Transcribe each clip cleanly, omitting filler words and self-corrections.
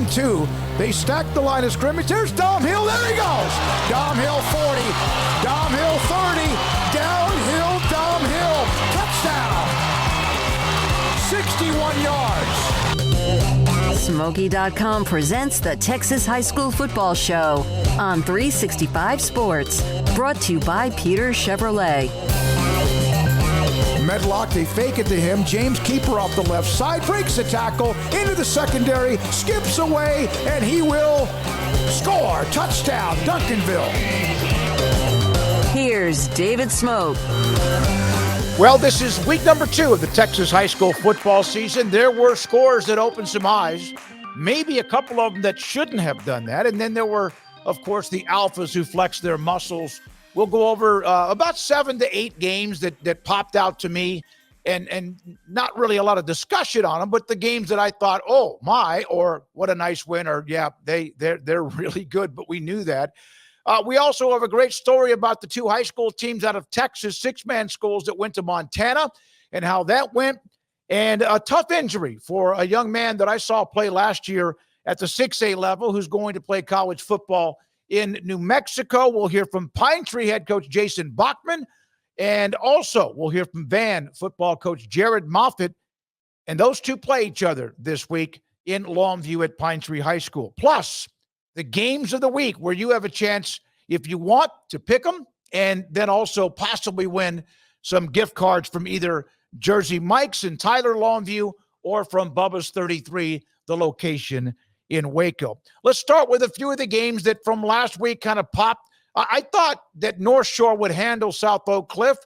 and 2. They stack the line of scrimmage. There's Dom Hill. There he goes. Dom Hill 40. Dom Hill 30. Downhill Dom Hill. Touchdown. 61 yards. Smoaky.com presents the Texas High School Football Show on 365 Sports. Brought to you by Peter Chevrolet. Medlock, they fake it to him. James Keeper off the left side, breaks the tackle, into the secondary, skips away, and he will score. Touchdown, Duncanville. Here's David Smoke. Well, this is week number 2 of the Texas high school football season. There were scores that opened some eyes, maybe a couple of them that shouldn't have done that. And then there were, of course, the alphas who flexed their muscles. We'll go over about 7 to 8 games that popped out to me, and not really a lot of discussion on them, but the games that I thought, oh my, or what a nice win, or yeah, they're really good, but we knew that. We also have a great story about the 2 high school teams out of Texas, 6-man schools that went to Montana and how that went, and a tough injury for a young man that I saw play last year at the 6A level who's going to play college football in New Mexico. We'll hear from Pinetree head coach Jason Bachman, and also we'll hear from Van football coach Jared Moffatt, and those 2 play each other this week in Longview at Pinetree High School. Plus, the games of the week where you have a chance, if you want, to pick them and then also possibly win some gift cards from either Jersey Mike's in Tyler, Longview, or from Bubba's 33, the location in Waco. Let's start with a few of the games that from last week kind of popped. I thought that North Shore would handle South Oak Cliff.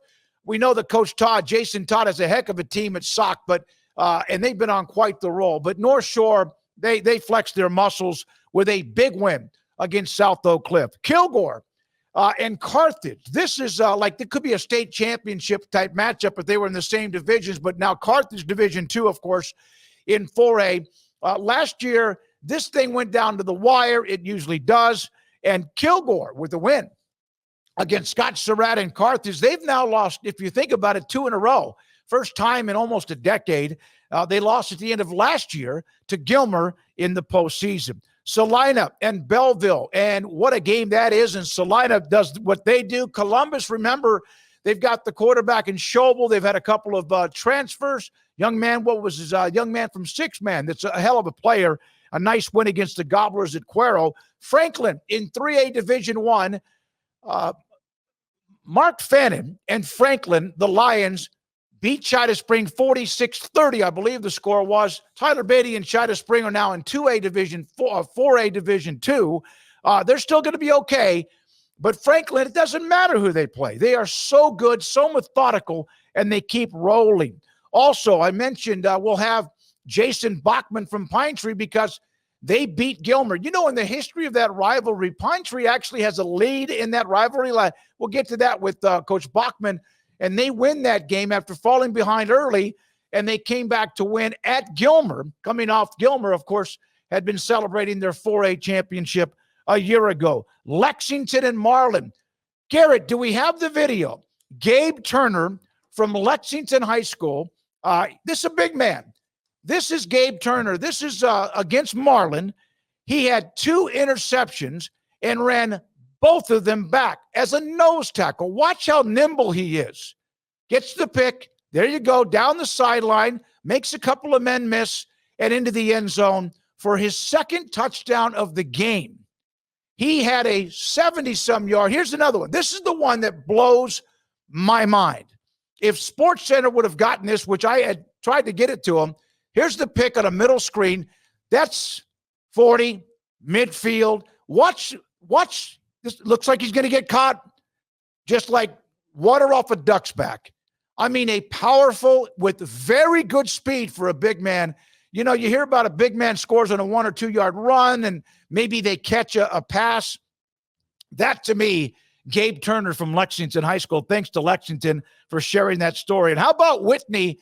We know that Coach Todd, Jason Todd, has a heck of a team at SOC, but and they've been on quite the roll. But North Shore, they flexed their muscles with a big win against South Oak Cliff. Kilgore and Carthage. This is like it could be a state championship type matchup if they were in the same divisions, but now Carthage Division 2, of course, in 4A. Last year, this thing went down to the wire. It usually does. And Kilgore with the win against Scott Surratt and Carthage. They've now lost, if you think about it, 2 in a row. First time in almost a decade. They lost at the end of last year to Gilmer in the postseason. Salina and Belleville. And what a game that is. And Salina does what they do. Columbus, remember, they've got the quarterback in Schobel. They've had a couple of transfers. Young man, what was his young man from 6-man? That's a hell of a player. A nice win against the Gobblers at Cuero. Franklin in 3A Division 1. Mark Fannin and Franklin, the Lions, beat Chita Spring 46-30, I believe the score was. Tyler Beatty and Chita Spring are now in 2A Division 4A Division 2. They're still going to be okay. But Franklin, it doesn't matter who they play. They are so good, so methodical, and they keep rolling. Also, I mentioned we'll have Jason Bachman from Pinetree because they beat Gilmer. You know, in the history of that rivalry, Pinetree actually has a lead in that rivalry. We'll get to that with Coach Bachman. And they win that game after falling behind early, and they came back to win at Gilmer. Coming off Gilmer, of course, had been celebrating their 4A championship a year ago. Lexington and Marlin. Garrett, do we have the video? Gabe Turner from Lexington High School. This is a big man. This is Gabe Turner. This is against Marlin. He had 2 interceptions and ran both of them back as a nose tackle. Watch how nimble he is. Gets the pick. There you go. Down the sideline. Makes a couple of men miss and into the end zone for his 2nd touchdown of the game. He had a 70-some yard. Here's another one. This is the one that blows my mind. If SportsCenter would have gotten this, which I had tried to get it to him, here's the pick on a middle screen. That's 40, midfield. Watch. This looks like he's going to get caught just like water off a duck's back. I mean, a powerful with very good speed for a big man. You know, you hear about a big man scores on a 1 or 2 yard run and maybe they catch a pass. That, to me, Gabe Turner from Lexington High School. Thanks to Lexington for sharing that story. And how about Whitney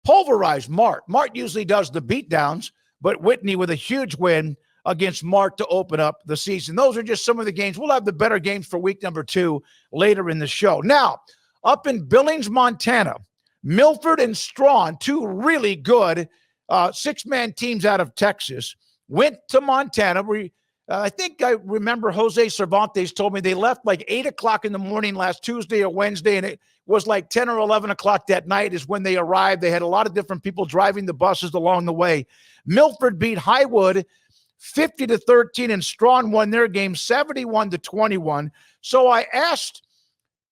pulverized Mart? Mart usually does the beatdowns, but Whitney with a huge win against Mart to open up the season. Those are just some of the games. We'll have the better games for week number 2 later in the show. Now, up in Billings, Montana, Milford and Strawn, 2 really good 6-man teams out of Texas, went to Montana. I think I remember Jose Cervantes told me they left like 8 o'clock in the morning last Tuesday or Wednesday, and it was like 10 or 11 o'clock that night is when they arrived. They had a lot of different people driving the buses along the way. Milford beat Highwood 50-13, and Strawn won their game 71-21. So I asked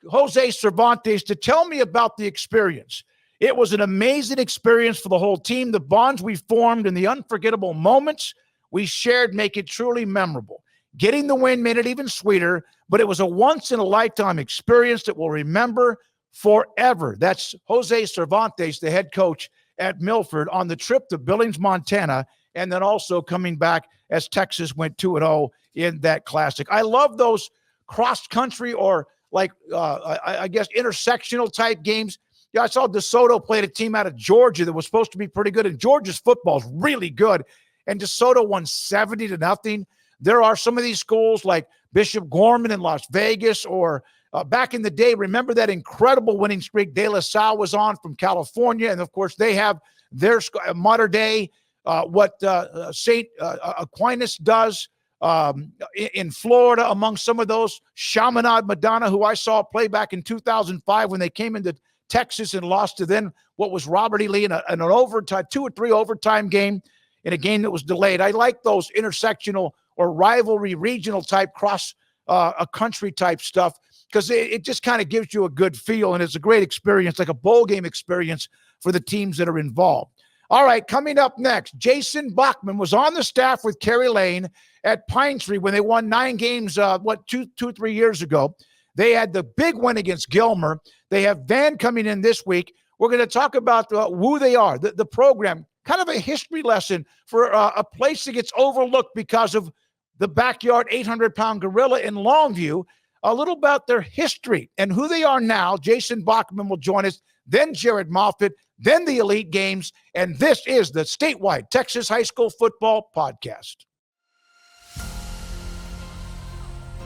Jose Cervantes to tell me about the experience. It was an amazing experience for the whole team. The bonds we formed and the unforgettable moments we shared make it truly memorable. Getting the win made it even sweeter, but it was a once-in-a-lifetime experience that we'll remember forever. That's Jose Cervantes, the head coach at Milford, on the trip to Billings, Montana, and then also coming back as Texas went 2-0 in that Classic. I love those cross-country or I guess intersectional type games. Yeah, I saw DeSoto played a team out of Georgia that was supposed to be pretty good, and Georgia's football is really good. And DeSoto won 70-0. There are some of these schools like Bishop Gorman in Las Vegas, or back in the day, remember that incredible winning streak De La Salle was on from California. And of course, they have their modern day, what St. Aquinas does in Florida, among some of those. Chaminade Madonna, who I saw play back in 2005 when they came into Texas and lost to then what was Robert E. Lee in an overtime, 2 or 3 overtime game, in a game that was delayed. I like those intersectional or rivalry regional type cross a country type stuff, because it just kind of gives you a good feel, and it's a great experience, like a bowl game experience for the teams that are involved. All right, coming up next, Jason Bachman was on the staff with Kerry Lane at Pinetree when they won 9 games, 3 years ago. They had the big win against Gilmer. They have Van coming in this week. We're going to talk about who they are, the program, kind of a history lesson for a place that gets overlooked because of the backyard 800-pound gorilla in Longview. A little about their history and who they are now. Jason Bachman will join us, then Jared Moffatt, then the Elite Games, and this is the statewide Texas High School Football Podcast.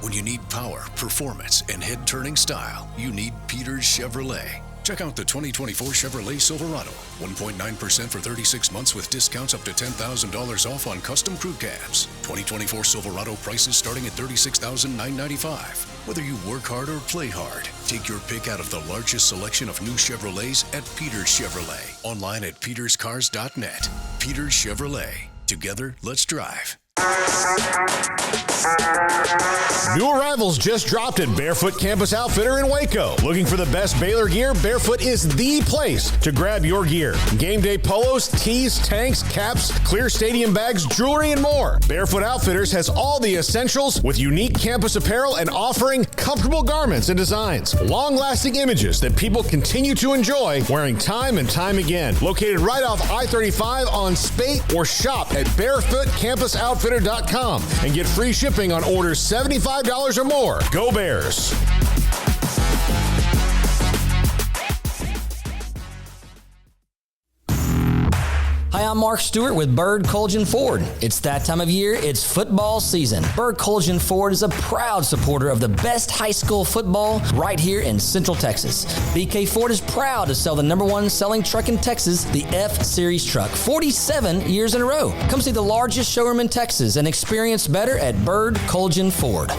When you need power, performance, and head-turning style, you need Peters Chevrolet. Check out the 2024 Chevrolet Silverado. 1.9% for 36 months with discounts up to $10,000 off on custom crew cabs. 2024 Silverado prices starting at $36,995. Whether you work hard or play hard, take your pick out of the largest selection of new Chevrolets at Peters Chevrolet. Online at peterscars.net. Peters Chevrolet. Together, let's drive. New arrivals just dropped at Barefoot Campus Outfitter in Waco. Looking for the best Baylor gear? Barefoot is the place to grab your gear. Game day polos, tees, tanks, caps, clear stadium bags, jewelry, and more. Barefoot Outfitters has all the essentials with unique campus apparel and offering comfortable garments and designs. Long-lasting images that people continue to enjoy wearing time and time again. Located right off I-35 on Spate, or shop at barefootcampusoutfitter.com and get free shipping on orders $75 or more. Go Bears! Hi, I'm Mark Stewart with Bird Colgan Ford. It's that time of year, it's football season. Bird Colgan Ford is a proud supporter of the best high school football right here in Central Texas. BK Ford is proud to sell the #1 selling truck in Texas, the F-Series truck, 47 years in a row. Come see the largest showroom in Texas and experience better at Bird Colgan Ford.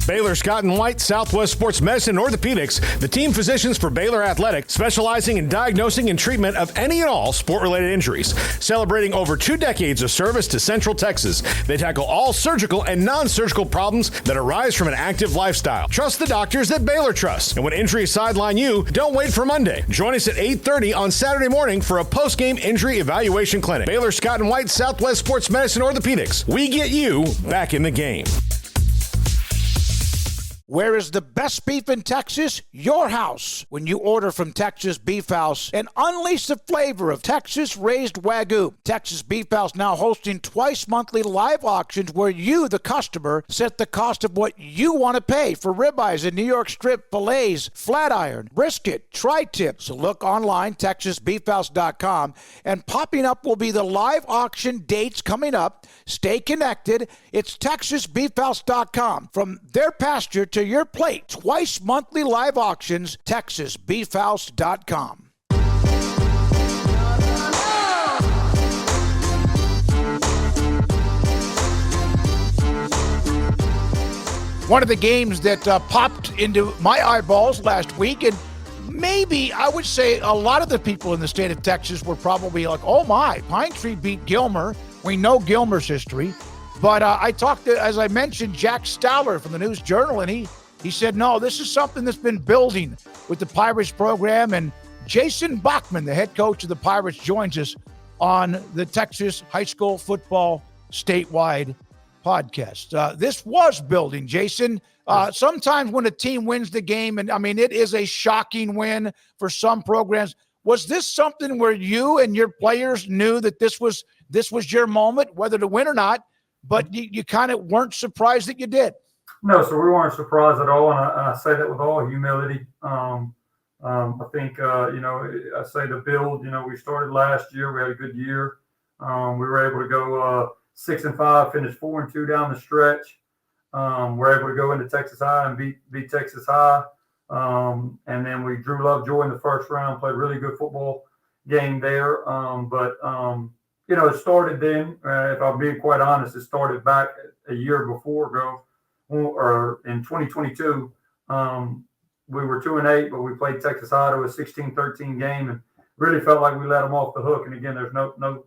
Baylor Scott and White, Southwest Sports Medicine and Orthopedics, the team physicians for Baylor Athletics, specializing in diagnosing and treatment of any and all sport-related injuries. Celebrating over 2 decades of service to Central Texas, they tackle all surgical and non-surgical problems that arise from an active lifestyle. Trust the doctors that Baylor trusts. And when injuries sideline you, don't wait for Monday. Join us at 8:30 on Saturday morning for a post-game injury evaluation clinic. Baylor Scott and White, Southwest Sports Medicine and Orthopedics. We get you back in the game. Where is the best beef in Texas? Your house. When you order from Texas Beef House and unleash the flavor of Texas-raised Wagyu. Texas Beef House now hosting twice monthly live auctions where you, the customer, set the cost of what you want to pay for ribeyes and New York strip, fillets, flat iron, brisket, tri-tip. So look online, TexasBeefHouse.com, and popping up will be the live auction dates coming up. Stay connected. It's TexasBeefHouse.com. From their pasture to your plate. Twice monthly live auctions, TexasBeefHouse.com. One of the games that popped into my eyeballs last week, and maybe I would say a lot of the people in the state of Texas were probably like, oh my, Pinetree beat Gilmer. We know Gilmer's history. But I talked to, as I mentioned, Jack Stowler from the News Journal, and he said, no, this is something that's been building with the Pirates program. And Jason Bachman, the head coach of the Pirates, joins us on the Texas High School Football Statewide podcast. This was building, Jason. Sometimes when a team wins the game, and I mean, it is a shocking win for some programs. Was this something where you and your players knew that this was your moment, whether to win or not, but you kind of weren't surprised that you did? No, so we weren't surprised at all, and I say that with all humility. I think, I say the build, we started last year. We had a good year. We were able to go 6-5, finished 4-2 down the stretch. We're able to go into Texas High and beat Texas High. And then we drew Lovejoy in the first round, played a really good football game there. It started then, if I'm being quite honest, it started back a year before ago, or in 2022. We were 2-8, but we played Texas High to a 16-13 game and really felt like we let them off the hook. And again, there's no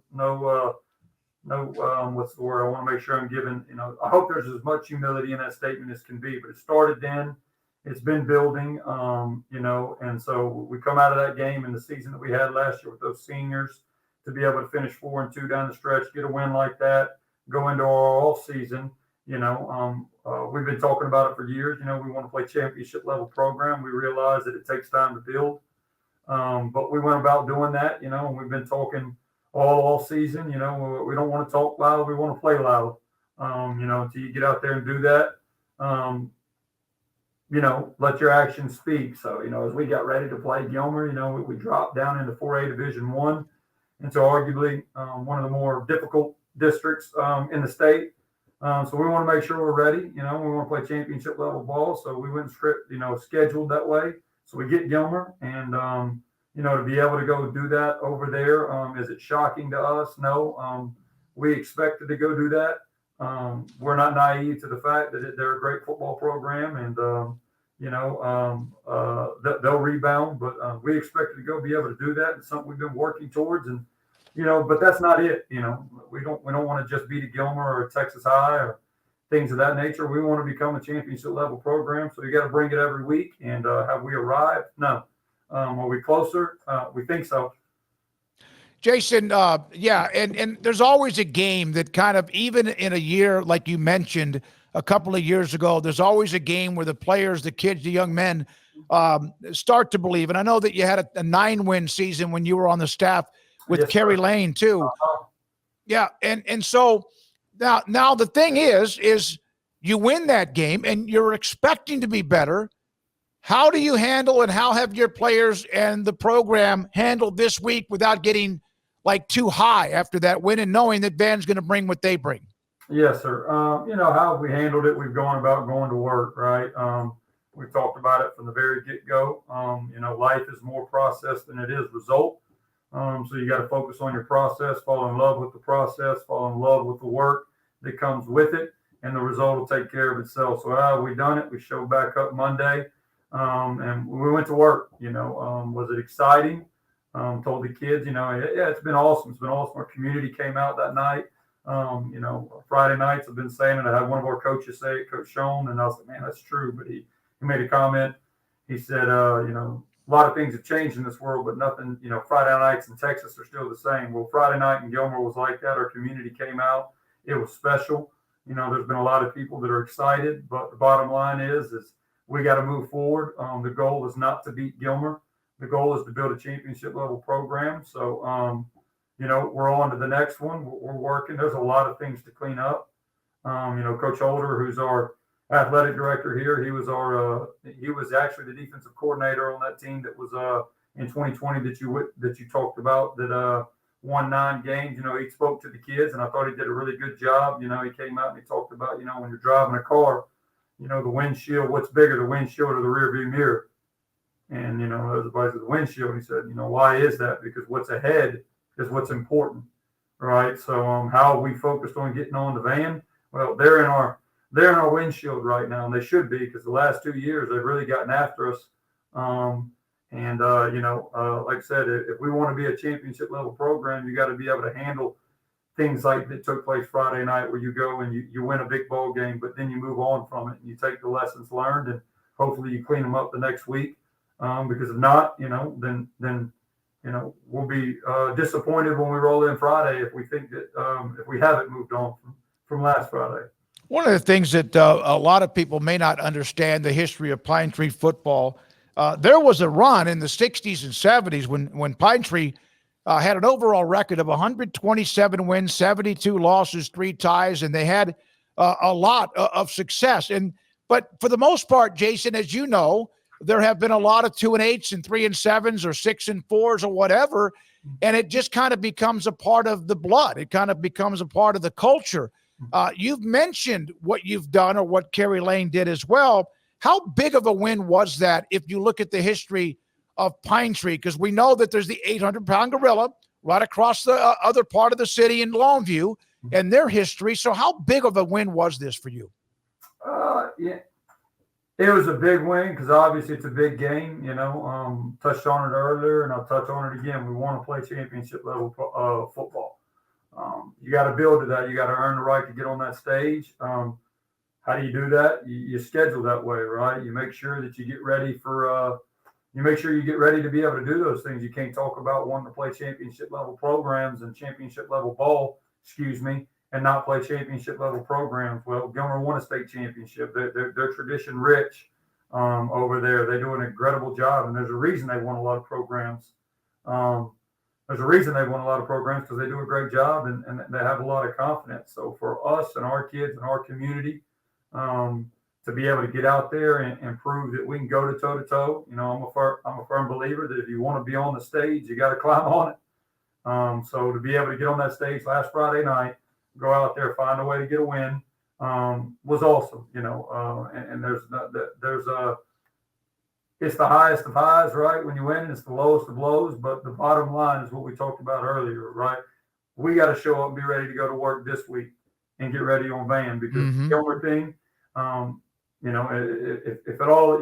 what's the word? I want to make sure I'm giving, I hope there's as much humility in that statement as can be, but it started then. It's been building, and so we come out of that game in the season that we had last year with those seniors to be able to finish 4-2 down the stretch, get a win like that, go into our off season. We've been talking about it for years. We want to play championship level program. We realize that it takes time to build. But we went about doing that, and we've been talking all season. We don't want to talk loud. We want to play loud. Until you get out there and do that, let your actions speak. So, as we got ready to play Gilmer, we dropped down into 4A Division I. And so arguably one of the more difficult districts in the state. So we want to make sure we're ready. We want to play championship level ball. So we went scheduled that way. So we get Gilmer and, to be able to go do that over there. Is it shocking to us? No. We expected to go do that. We're not naive to the fact that they're a great football program and, they'll rebound, but we expected to go be able to do that. It's something we've been working towards and, but that's not it. We don't want to just beat a Gilmer or a Texas High or things of that nature. We want to become a championship level program. So you got to bring it every week. And have we arrived? No. Are we closer? We think so. Jason, and there's always a game that kind of, even in a year like you mentioned a couple of years ago, there's always a game where the players, the kids, the young men start to believe. And I know that you had a 9-win season when you were on the staff with Kerry Lane too. Yeah. And so now the thing is you win that game and you're expecting to be better. How do you handle and how have your players and the program handled this week without getting too high after that win and knowing that Van's going to bring what they bring? Yes, sir. How we handled it, we've gone about going to work, right? We've talked about it from the very get-go. Life is more process than it is result. So you got to focus on your process, fall in love with the process, fall in love with the work that comes with it, and the result will take care of itself. So we done it. We showed back up Monday, and we went to work. Was it exciting? Told the kids, it's been awesome. It's been awesome. Our community came out that night. Friday nights, I've been saying it. I had one of our coaches say it, Coach Schoen, and I was like, man, that's true. But he made a comment. He said, a lot of things have changed in this world, but nothing, Friday nights in Texas are still the same. Well, Friday night in Gilmer was like that. Our community came out. It was special. There's been a lot of people that are excited, but the bottom line is we got to move forward. The goal is not to beat Gilmer. The goal is to build a championship level program. So, we're on to the next one. We're working. There's a lot of things to clean up. Coach Holder, who's our athletic director here, he was actually the defensive coordinator on that team that was in 2020 that you talked about that won 9 games. He spoke to the kids, and I thought he did a really good job. He came out and he talked about when you're driving a car, the windshield, what's bigger, the windshield or the rear view mirror? And, everybody said the windshield. He said, why is that? Because what's ahead is what's important, right? So how are we focused on getting on the van? Well, they're in our windshield right now, and they should be, because the last 2 years they've really gotten after us. Like I said, if we want to be a championship level program, you got to be able to handle things like that took place Friday night, where you go and you win a big ball game, but then you move on from it and you take the lessons learned, and hopefully you clean them up the next week. Because if not, then we'll be disappointed when we roll in Friday if we think that if we haven't moved on from last Friday. One of the things that a lot of people may not understand the history of Pinetree football, there was a run in the 60s and 70s when Pinetree had an overall record of 127 wins, 72 losses, 3 ties, and they had a lot of success. But for the most part, Jason, as you know, there have been a lot of 2-8s and 3-7s or 6-4s or whatever, and it just kind of becomes a part of the blood. It kind of becomes a part of the culture. You've mentioned what you've done, or what Kerry Lane did as well. How big of a win was that if you look at the history of Pinetree? Because we know that there's the 800-pound gorilla right across the other part of the city in Longview and their history. So how big of a win was this for you? Yeah. It was a big win because obviously it's a big game, touched on it earlier, and I'll touch on it again. We want to play championship level football. You got to build to that. You got to earn the right to get on that stage. How do you do that? You schedule that way, right? You make sure that you get ready to be able to do those things. You can't talk about wanting to play championship level programs and championship level ball, and not play championship level programs. Well, Gilmer won a state championship. They're tradition rich over there. They do an incredible job, and there's a reason they won a lot of programs. There's a reason they won a lot of programs, because they do a great job and they have a lot of confidence. So for us and our kids and our community, to be able to get out there and prove that we can go to toe to toe, I'm a firm believer that if you want to be on the stage, you got to climb on it. So to be able to get on that stage last Friday night, go out there, find a way to get a win, was awesome, and it's the highest of highs, right? When you win, and it's the lowest of lows, but the bottom line is what we talked about earlier, right? We got to show up and be ready to go to work this week and get ready on van, because the only thing, if at all,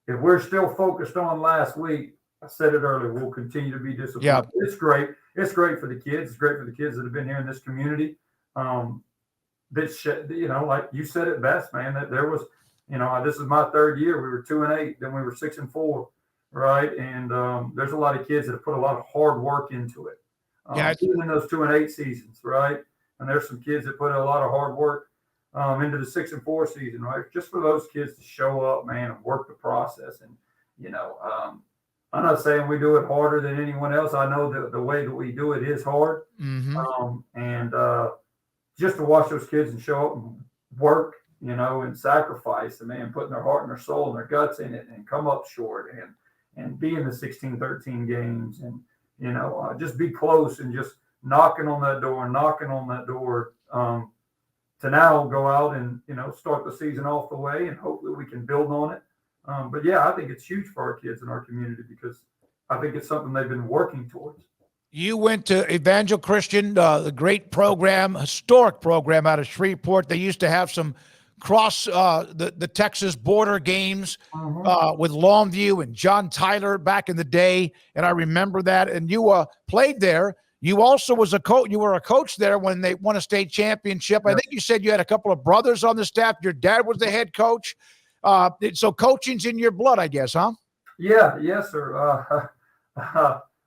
if we're still focused on last week, I said it earlier, we'll continue to be disappointed. Yeah. It's great. It's great for the kids. It's great for the kids that have been here in this community. Like you said it best, man, that there was, this is my 3rd year. We were 2-8, then we were 6-4, right? And there's a lot of kids that have put a lot of hard work into it. Even in those 2-8 seasons, right? And there's some kids that put a lot of hard work into the 6-4 season, right? Just for those kids to show up, man, and work the process. And, I'm not saying we do it harder than anyone else. I know that the way that we do it is hard. Just to watch those kids and show up and work, and sacrifice, and man, putting their heart and their soul and their guts in it, and come up short and be in the 16-13 games, and, just be close, and just knocking on that door, to now go out and, start the season off the way, and hopefully we can build on it. But yeah, I think it's huge for our kids in our community, because I think it's something they've been working towards. You went to Evangel Christian, the great program, historic program out of Shreveport. They used to have some cross the Texas border games with Longview and John Tyler back in the day, and I remember that. And you played there. You also was a coach. You were a coach there when they won a state championship. I think you said you had a couple of brothers on the staff. Your dad was the head coach. So coaching's in your blood, I guess, huh? Yeah, yes, sir.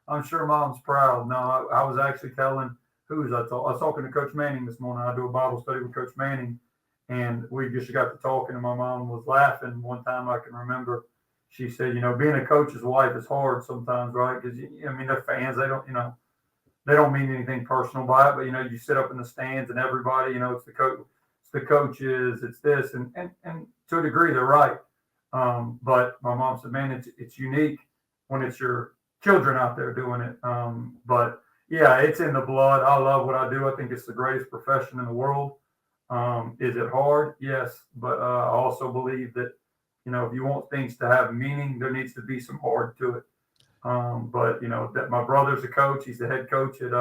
I'm sure Mom's proud. No, I was actually telling I was talking to Coach Manning this morning. I do a Bible study with Coach Manning, and we just got to talking, and my mom was laughing. One time I can remember, she said, being a coach's wife is hard sometimes, right? Because they're fans. They don't mean anything personal by it, but you sit up in the stands and everybody, it's the coach. The coaches, it's this, and to a degree they're right. But my mom said, man, it's unique when it's your children out there doing it. But yeah, it's in the blood. I love what I do. I think it's the greatest profession in the world. Is it hard? Yes. But I also believe that, if you want things to have meaning, there needs to be some hard to it. But that my brother's a coach. He's the head coach at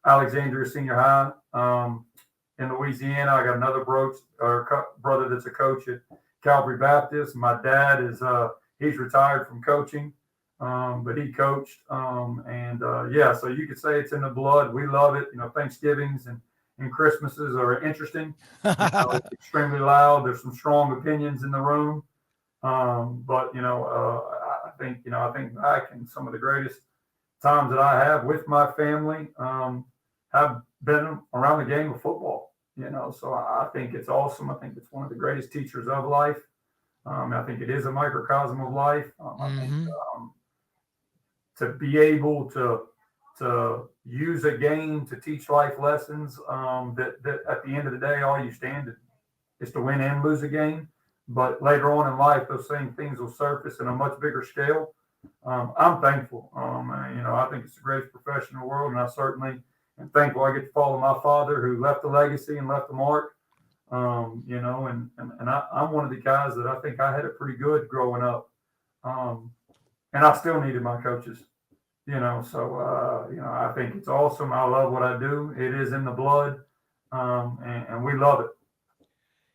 Alexandria Senior High in Louisiana. I got another brother that's a coach at Calvary Baptist. My dad is he's retired from coaching, but he coached. So you could say it's in the blood. We love it. Thanksgivings and Christmases are interesting. It's extremely loud. There's some strong opinions in the room. I think back, and some of the greatest times that I have with my family have been around the game of football. So I think it's awesome. I think it's one of the greatest teachers of life. I think it is a microcosm of life. I think to be able to use a game to teach life lessons, that at the end of the day, all you stand is to win and lose a game. But later on in life, those same things will surface in a much bigger scale. I'm thankful. I think it's the greatest profession in the world, and I certainly am thankful I get to follow my father, who left a legacy and left a mark. I'm one of the guys that I think I had it pretty good growing up, and I still needed my coaches. I think it's awesome. I love what I do. It is in the blood, and we love it.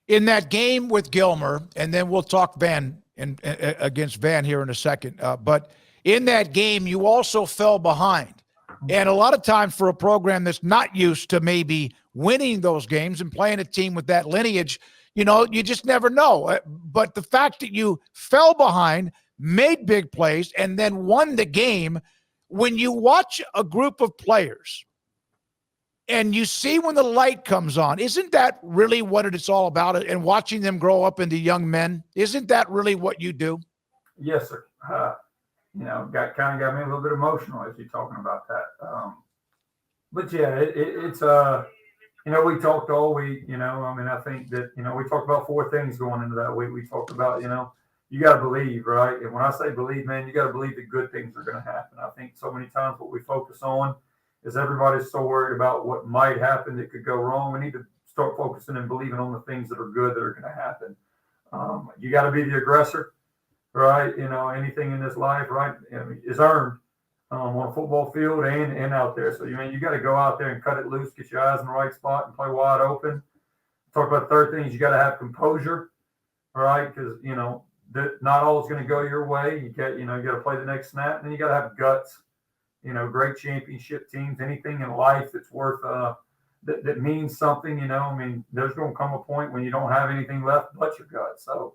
In that game with Gilmer, and then we'll talk Van against Van here in a second. But in that game, you also fell behind. And a lot of times for a program that's not used to maybe winning those games and playing a team with that lineage, you just never know. But the fact that you fell behind, made big plays, and then won the game, when you watch a group of players and you see when the light comes on, isn't that really what it's all about? And watching them grow up into young men, isn't that really what you do? Yes, sir. Got me a little bit emotional as you're talking about that. But yeah, it's we talked all week. I think that we talked about 4 things going into that week. We talked about you got to believe, right? And when I say believe, man, you got to believe that good things are going to happen. I think so many times what we focus on is everybody's so worried about what might happen that could go wrong. We need to start focusing and believing on the things that are good that are going to happen. You got to be the aggressor, right? Anything in this life, right, is earned on a football field and out there. So, you got to go out there and cut it loose, get your eyes in the right spot and play wide open. Talk about the third thing is you got to have composure, all right, because, not all is going to go your way. You got to play the next snap, and then you got to have guts. Great championship teams, anything in life that's worth that means something, there's going to come a point when you don't have anything left but your guts. So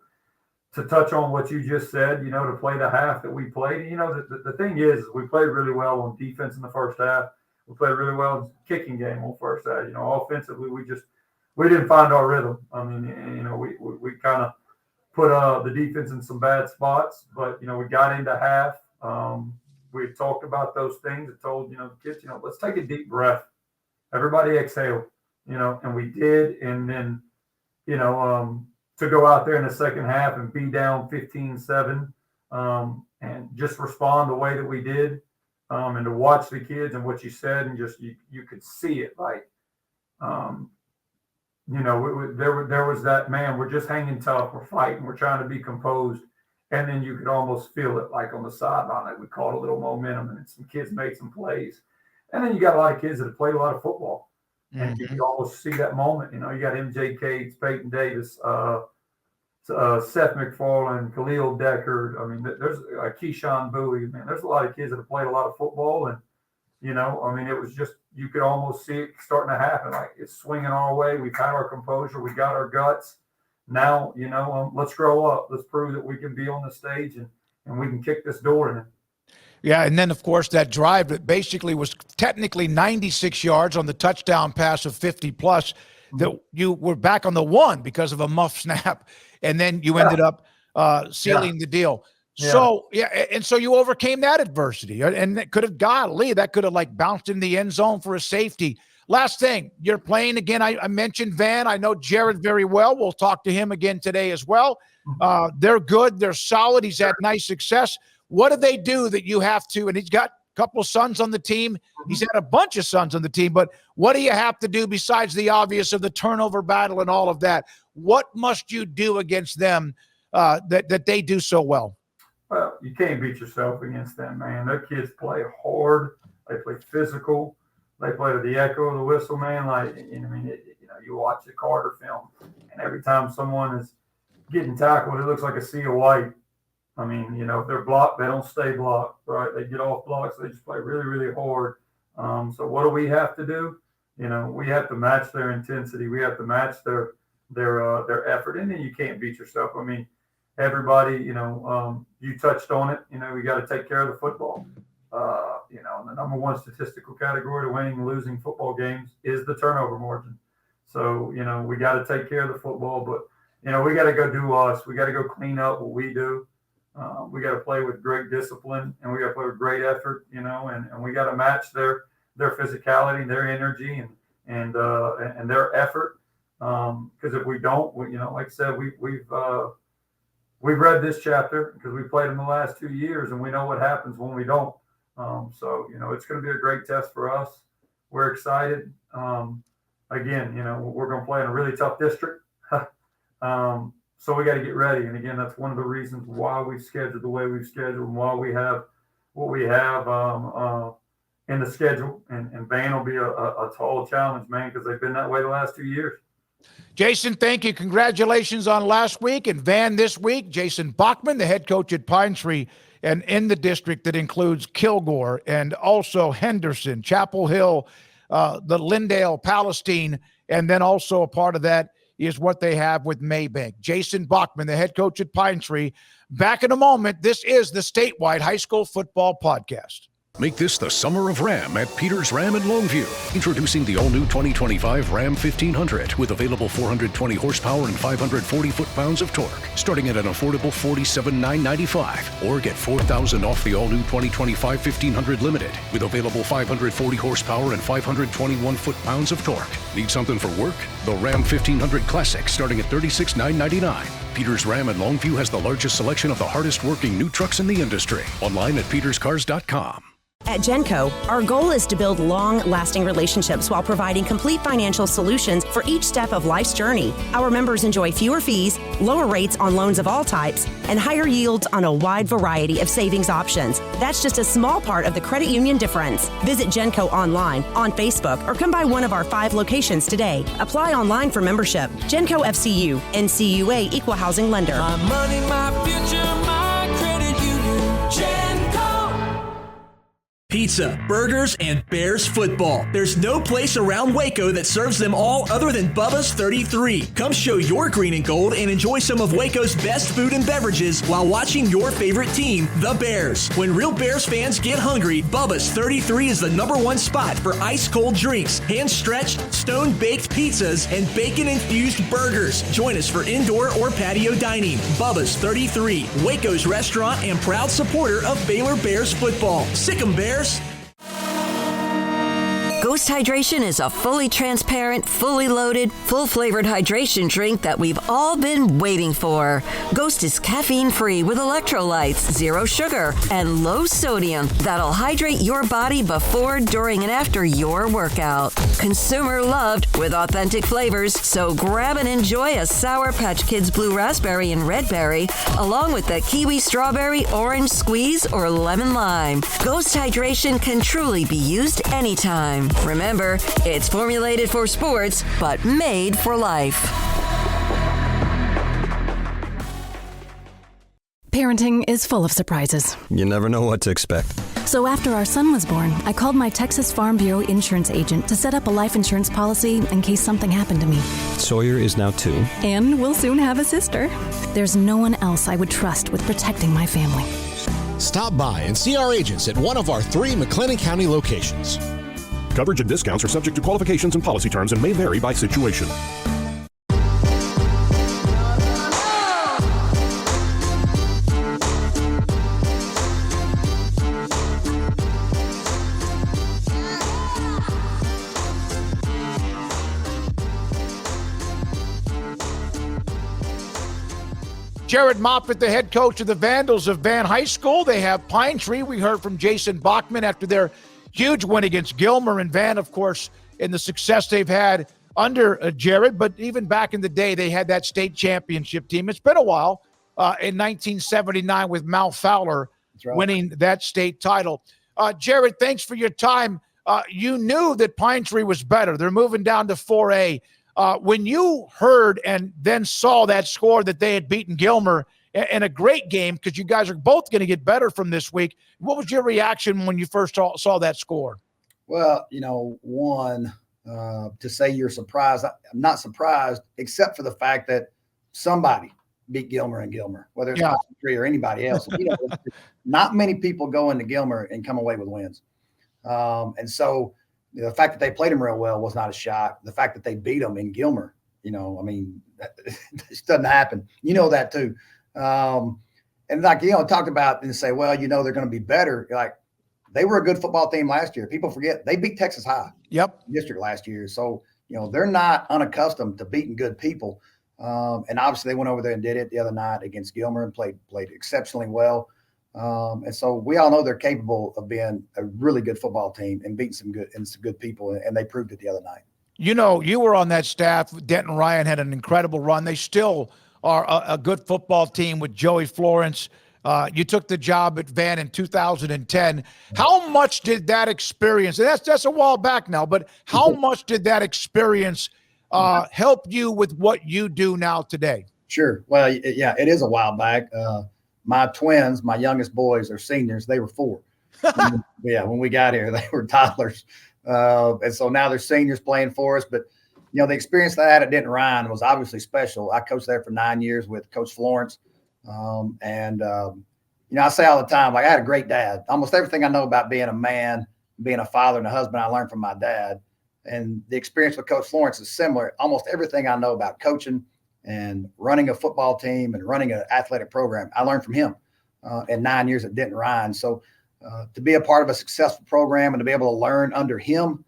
to touch on what you just said, to play the half that we played, the thing is we played really well on defense in the first half. We played really well in the kicking game on first half. Offensively, we didn't find our rhythm. We kind of put the defense in some bad spots, but, we got into half. We talked about those things. I told, the kids, let's take a deep breath. Everybody exhale, and we did. And then, to go out there in the second half and be down 15-7 and just respond the way that we did and to watch the kids and what you said and just you could see it like, there was that, man, we're just hanging tough. We're fighting. We're trying to be composed. And then you could almost feel it like on the sideline. Like we caught a little momentum and some kids made some plays. And then you got a lot of kids that have played a lot of football. And you can almost see that moment. You got MJ Cates, Peyton Davis, Seth McFarland, Khalil Deckard. I mean, there's Keyshawn Bowie. Man, there's a lot of kids that have played a lot of football. And, it was just, you could almost see it starting to happen. Like it's swinging our way. We've had our composure. We got our guts. Now, let's grow up. Let's prove that we can be on the stage and we can kick this door in. Yeah, and then, of course, that drive that basically was technically 96 yards on the touchdown pass of 50-plus, that you were back on the 1 because of a muff snap, and then you ended up sealing the deal. Yeah. So, and so you overcame that adversity, and that could have, that could have, bounced in the end zone for a safety. Last thing, you're playing again. I mentioned Van. I know Jared very well. We'll talk to him again today as well. They're good. They're solid. He's had nice success. What do they do that you have to? And he's got couple sons on the team. He's had a bunch of sons on the team, but what do you have to do besides the obvious of the turnover battle and all of that? What must you do against them that they do so well? Well, you can't beat yourself against them, man. Their kids play hard. They play physical. They play to the echo of the whistle, man. You watch the Carter film, and every time someone is getting tackled, it looks like a sea of white. If they're blocked, they don't stay blocked, right? They get off blocks. They just play really, really hard. So what do we have to do? We have to match their intensity. We have to match their effort, and then you can't beat yourself. Everybody, you touched on it. We got to take care of the football. The number one statistical category to winning and losing football games is the turnover margin. So, we got to take care of the football, but, we got to go do us. We got to go clean up what we do. We got to play with great discipline, and we got to play with great effort, and we got to match their physicality, their energy, and their effort. Because if we don't, like I said, we've read this chapter because we played them the last 2 years, and we know what happens when we don't. It's going to be a great test for us. We're excited. Again, we're going to play in a really tough district. So we got to get ready. And again, that's one of the reasons why we've scheduled the way we've scheduled and why we have what we have in the schedule. And Van will be a tall challenge, man, because they've been that way the last 2 years. Jason, thank you. Congratulations on last week and Van this week. Jason Bachman, the head coach at Pinetree, and in the district that includes Kilgore and also Henderson, Chapel Hill, the Lindale, Palestine, and then also a part of that is what they have with Maybank. Jason Bachman, the head coach at Pinetree. Back in a moment. This is the Statewide High School Football Podcast. Make this the summer of Ram at Peters Ram in Longview. Introducing the all-new 2025 Ram 1500 with available 420 horsepower and 540 foot-pounds of torque, starting at an affordable $47,995. Or get $4,000 off the all-new 2025 1500 Limited with available 540 horsepower and 521 foot-pounds of torque. Need something for work? The Ram 1500 Classic, starting at $36,999. Peters Ram in Longview has the largest selection of the hardest-working new trucks in the industry. Online at peterscars.com. At Genco, our goal is to build long-lasting relationships while providing complete financial solutions for each step of life's journey. Our members enjoy fewer fees, lower rates on loans of all types, and higher yields on a wide variety of savings options. That's just a small part of the credit union difference. Visit Genco online, on Facebook, or come by one of our 5 locations today. Apply online for membership. Genco FCU, NCUA Equal Housing Lender. My money, my future, my credit union. Genco. Pizza, burgers, and Bears football. There's no place around Waco that serves them all other than Bubba's 33. Come show your green and gold and enjoy some of Waco's best food and beverages while watching your favorite team, the Bears. When real Bears fans get hungry, Bubba's 33 is the #1 spot for ice-cold drinks, hand-stretched, stone-baked pizzas, and bacon-infused burgers. Join us for indoor or patio dining. Bubba's 33, Waco's restaurant and proud supporter of Baylor Bears football. Sick 'em, Bears. Ghost Hydration is a fully transparent, fully loaded, full-flavored hydration drink that we've all been waiting for. Ghost is caffeine-free with electrolytes, 0 sugar, and low sodium that'll hydrate your body before, during, and after your workout. Consumer loved with authentic flavors, so grab and enjoy a Sour Patch Kids Blue Raspberry and Red Berry, along with the Kiwi Strawberry, Orange Squeeze, or Lemon Lime. Ghost Hydration can truly be used anytime. Remember, it's formulated for sports, but made for life. Parenting is full of surprises. You never know what to expect. So after our son was born, I called my Texas Farm Bureau insurance agent to set up a life insurance policy in case something happened to me. Sawyer is now 2. And we'll soon have a sister. There's no one else I would trust with protecting my family. Stop by and see our agents at one of our 3 McLennan County locations. Coverage and discounts are subject to qualifications and policy terms and may vary by situation. Jared Moffatt, the head coach of the Vandals of Van High School. They have Pinetree. We heard from Jason Bachman after their huge win against Gilmer, and Van, of course, in the success they've had under Jared. But even back in the day, they had that state championship team. It's been a while. In 1979 with Mal Fowler winning that state title. Jared, thanks for your time. You knew that Pinetree was better. They're moving down to 4A. When you heard and then saw that score that they had beaten Gilmer in a great game, because you guys are both going to get better from this week, what was your reaction when you first saw that score? Well, one, to say you're surprised, I'm not surprised, except for the fact that somebody beat Gilmer and Gilmer, whether it's Pinetree or anybody else. Not many people go into Gilmer and come away with wins. And so the fact that they played them real well was not a shock. The fact that they beat them in Gilmer, this doesn't happen. You know that too. And talked about and say, well, they're going to be better. Like, they were a good football team last year. People forget they beat Texas High district last year. So, they're not unaccustomed to beating good people. And obviously they went over there and did it the other night against Gilmer and played exceptionally well. And so we all know they're capable of being a really good football team and beating some good people. And they proved it the other night. You were on that staff. Denton Ryan had an incredible run. They still are a good football team with Joey Florence. You took the job at Van in 2010. How much did that experience, and that's a while back now, but how much did that experience help you with what you do now today? Sure. Well, yeah, it is a while back. My twins, my youngest boys are seniors. They were 4. When we got here, they were toddlers. And so now they're seniors playing for us. But, the experience that I had at Denton Ryan was obviously special. I coached there for 9 years with Coach Florence. I say all the time, like, I had a great dad. Almost everything I know about being a man, being a father and a husband, I learned from my dad. And the experience with Coach Florence is similar. Almost everything I know about coaching and running a football team and running an athletic program, I learned from him in 9 years at Denton Ryan. So to be a part of a successful program and to be able to learn under him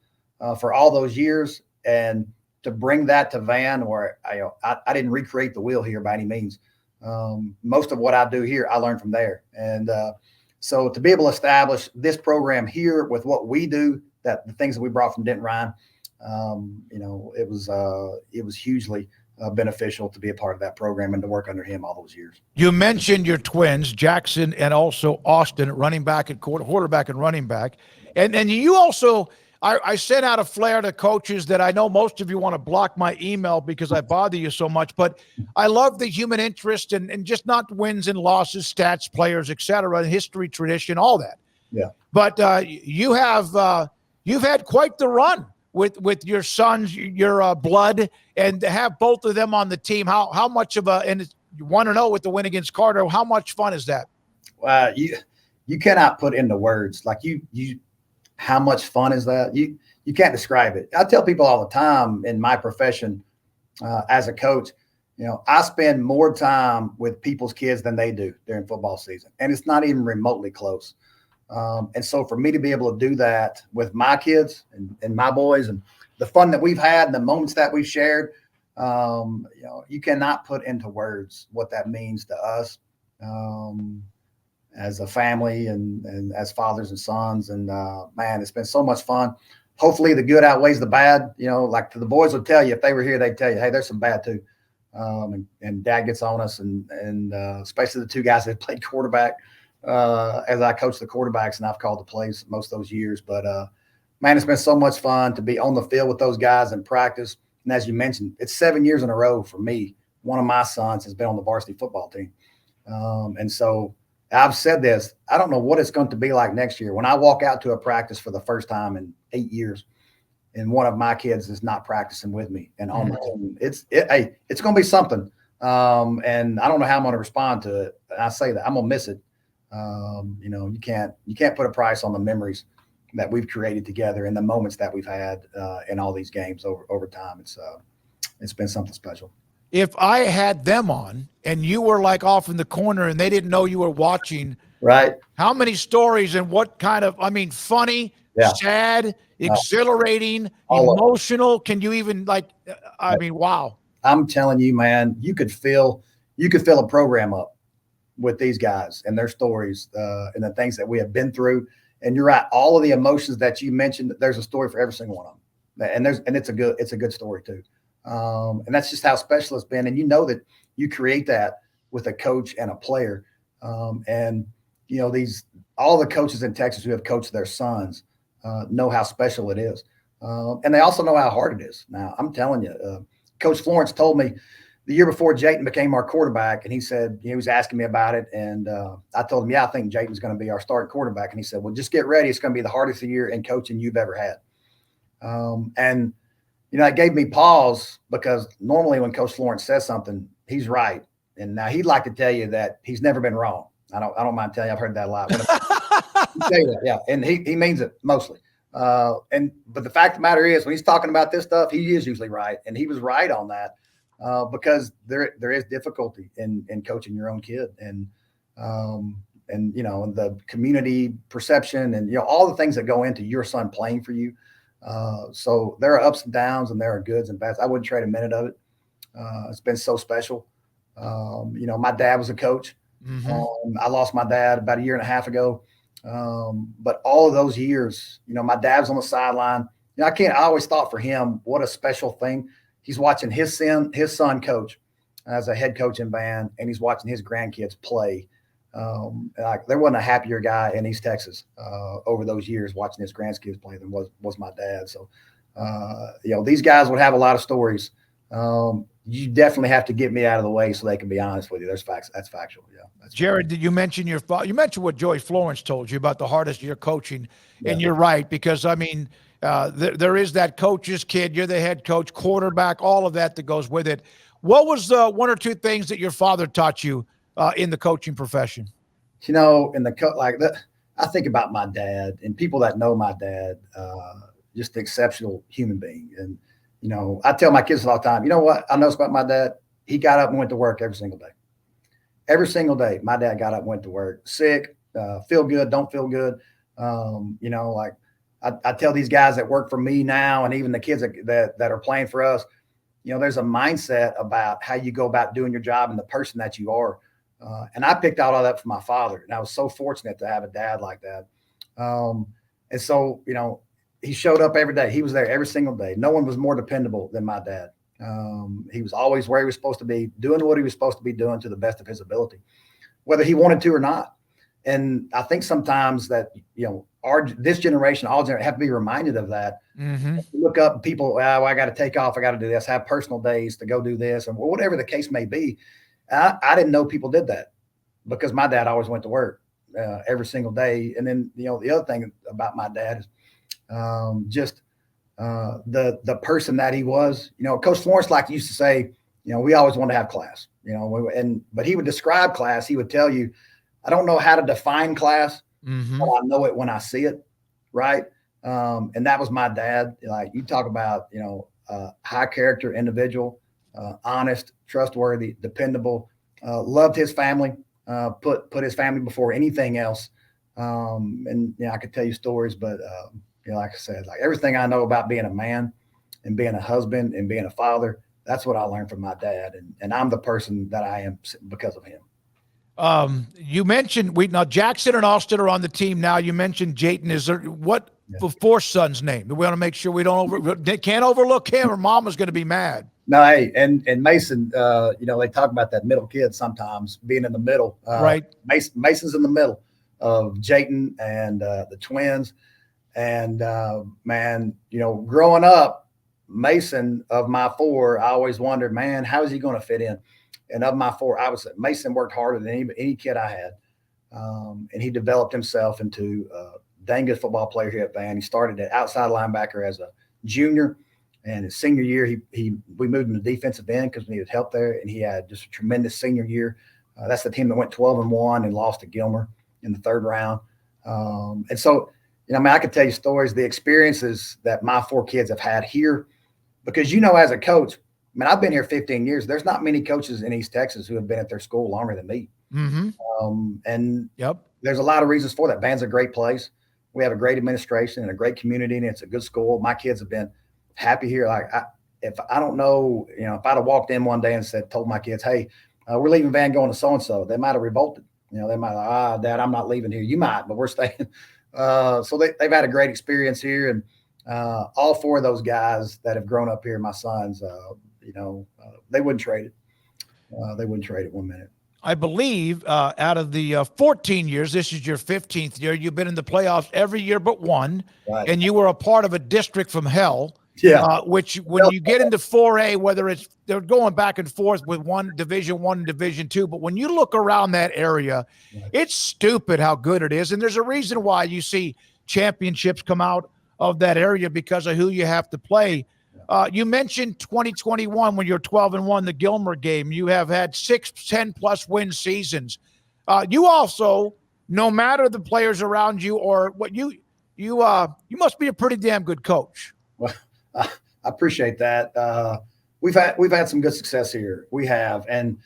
for all those years, and to bring that to Van, where I didn't recreate the wheel here by any means. Most of what I do here, I learned from there. And so to be able to establish this program here with what we do, the things that we brought from Denton Ryan, it was hugely beneficial to be a part of that program and to work under him all those years. You mentioned your twins, Jackson and also Austin, running back and quarterback and running back. And you also, I sent out a flare to coaches that I know most of you want to block my email because I bother you so much, but I love the human interest and just not wins and losses, stats, players, et cetera, history, tradition, all that. Yeah. But you've had quite the run with your sons, your blood, and to have both of them on the team. How much of and you want to know with the win against Carter, how much fun is that? You cannot put into words like how much fun is that? You can't describe it. I tell people all the time in my profession as a coach, I spend more time with people's kids than they do during football season, and it's not even remotely close. And so for me to be able to do that with my kids and my boys and the fun that we've had and the moments that we've shared, you cannot put into words what that means to us as a family and as fathers and sons. And man, it's been so much fun. Hopefully the good outweighs the bad. Like the boys would tell you, if they were here, they'd tell you, hey, there's some bad too. And Dad gets on us and especially the 2 guys that played quarterback. As I coach the quarterbacks and I've called the plays most of those years, but man, it's been so much fun to be on the field with those guys in practice. And as you mentioned, it's 7 years in a row for me. One of my sons has been on the varsity football team. And so I've said this, I don't know what it's going to be like next year when I walk out to a practice for the first time in 8 years and one of my kids is not practicing with me and on the team. It's going to be something. And I don't know how I'm going to respond to it. I say that I'm going to miss it. You can't put a price on the memories that we've created together and the moments that we've had in all these games over time. It's been something special. If I had them on and you were like off in the corner and they didn't know you were watching, right? How many stories and what kind of, funny, sad, exhilarating, emotional, can you even wow. I'm telling you, man, you could feel, you could fill a program up with these guys and their stories and the things that we have been through. And you're right. All of the emotions that you mentioned, there's a story for every single one of them. And it's a good story too. And that's just how special it's been. And you know that you create that with a coach and a player. And you know, all the coaches in Texas who have coached their sons know how special it is. And they also know how hard it is. Now, I'm telling you, Coach Florence told me the year before Jayton became our quarterback, and he said, he was asking me about it. And I told him, yeah, I think Jayton's going to be our starting quarterback. And he said, well, just get ready. It's going to be the hardest year in coaching you've ever had. And, you know, it gave me pause because normally when Coach Florence says something, he's right. And now he'd like to tell you that he's never been wrong. I don't mind telling you, I've heard that a lot. Tell you that, yeah. And he means it mostly. But the fact of the matter is, when he's talking about this stuff, he is usually right. And he was right on that. Because there is difficulty in coaching your own kid and you know, and the community perception and, you know, all the things that go into your son playing for you. So there are ups and downs and there are goods and bads. I wouldn't trade a minute of it. It's been so special. You know, my dad was a coach. I lost my dad about a year and a half ago. But all of those years, you know, my dad was on the sideline. You know, I always thought for him, what a special thing. He's watching his son coach as a head coach in band, and he's watching his grandkids play. Like there wasn't a happier guy in East Texas over those years watching his grandkids play than was my dad. So, you know, these guys would have a lot of stories. You definitely have to get me out of the way so they can be honest with you. There's facts. That's factual. Yeah. Jared, did you mention you mentioned what Joey Florence told you about the hardest year coaching, and you're right, because I mean, there is that coach's kid. You're the head coach, quarterback, all of that goes with it. What was one or two things that your father taught you in the coaching profession? You know, I think about my dad and people that know my dad, just an exceptional human being. And, you know, I tell my kids all the time, you know what I noticed about my dad? He got up and went to work every single day. Every single day, my dad got up and went to work, sick, feel good, don't feel good. You know, like I tell these guys that work for me now, and even the kids that are playing for us, you know, there's a mindset about how you go about doing your job and the person that you are. And I picked out all that from my father, and I was so fortunate to have a dad like that. And so, you know, he showed up every day. He was there every single day. No one was more dependable than my dad. He was always where he was supposed to be, doing what he was supposed to be doing to the best of his ability, whether he wanted to or not. And I think sometimes that, you know, this generation, all generation have to be reminded of that. Look up people, I got to take off. I got to do this, have personal days to go do this, and whatever the case may be. I didn't know people did that because my dad always went to work every single day. And then, you know, the other thing about my dad is just the person that he was. You know, Coach Florence used to say, you know, we always want to have class, you know, but he would describe class. He would tell you, I don't know how to define class, but I know it when I see it. Right. And that was my dad. Like you talk about, you know, high character individual, honest, trustworthy, dependable, loved his family, put his family before anything else. And, you know, I could tell you stories, but, you know, like I said, like everything I know about being a man and being a husband and being a father, that's what I learned from my dad. And I'm the person that I am because of him. You mentioned now Jackson and Austin are on the team now. You mentioned Jayton. Is there the fourth son's name? We want to make sure we can't overlook him or Mama's going to be mad. No, hey, and Mason, you know, they talk about that middle kid sometimes being in the middle. Right. Mason's in the middle of Jayton and the twins. And man, you know, growing up, Mason of my four, I always wondered, man, how is he going to fit in? And of my four, Mason worked harder than any kid I had. And he developed himself into a dang good football player here at Van. He started at outside linebacker as a junior. And his senior year, we moved him to defensive end because we needed help there. And he had just a tremendous senior year. That's the team that went 12-1 and lost to Gilmer in the third round. And so, you know, I mean, I could tell you stories, the experiences that my four kids have had here, because, you know, as a coach, I mean, I've been here 15 years. There's not many coaches in East Texas who have been at their school longer than me. And there's a lot of reasons for that. Van's a great place. We have a great administration and a great community, and it's a good school. My kids have been happy here. Like if I don't know, you know, if I'd have walked in one day and told my kids, hey, we're leaving Van going to so-and-so. They might have revolted. They might have, Dad, I'm not leaving here. You might, but we're staying. So they've had a great experience here. And all 4 of those guys that have grown up here, my sons, they wouldn't trade it. They wouldn't trade it 1 minute. I believe out of the 14 years, this is your 15th year. You've been in the playoffs every year but one, right. And you were a part of a district from hell. Yeah. Which when you get into 4A, whether they're going back and forth with Division I and Division II, but when you look around that area, it's stupid how good it is. And there's a reason why you see championships come out of that area because of who you have to play. You mentioned 2021 when you're 12-1, the Gilmer game. You have had 6 10+ win seasons. You also, no matter the players around you or what you must be a pretty damn good coach. Well, I appreciate that. We've had some good success here. We have, and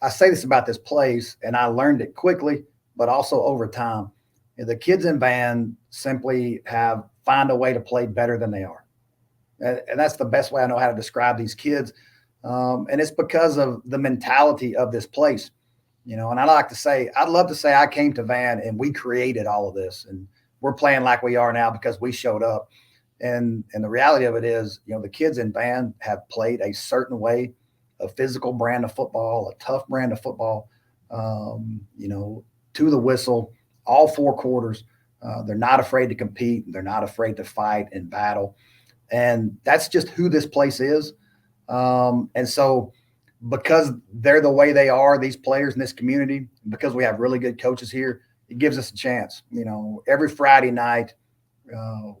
I say this about this place, and I learned it quickly, but also over time. The kids in Van simply find a way to play better than they are. And that's the best way I know how to describe these kids. And it's because of the mentality of this place, and I like to say, I'd love to say I came to Van and we created all of this and we're playing like we are now because we showed up. And the reality of it is, the kids in Van have played a certain way, a physical brand of football, a tough brand of football, to the whistle, all 4 quarters. They're not afraid to compete. They're not afraid to fight and battle. And that's just who this place is. And so because they're the way they are, these players in this community, because we have really good coaches here, it gives us a chance. Every Friday night,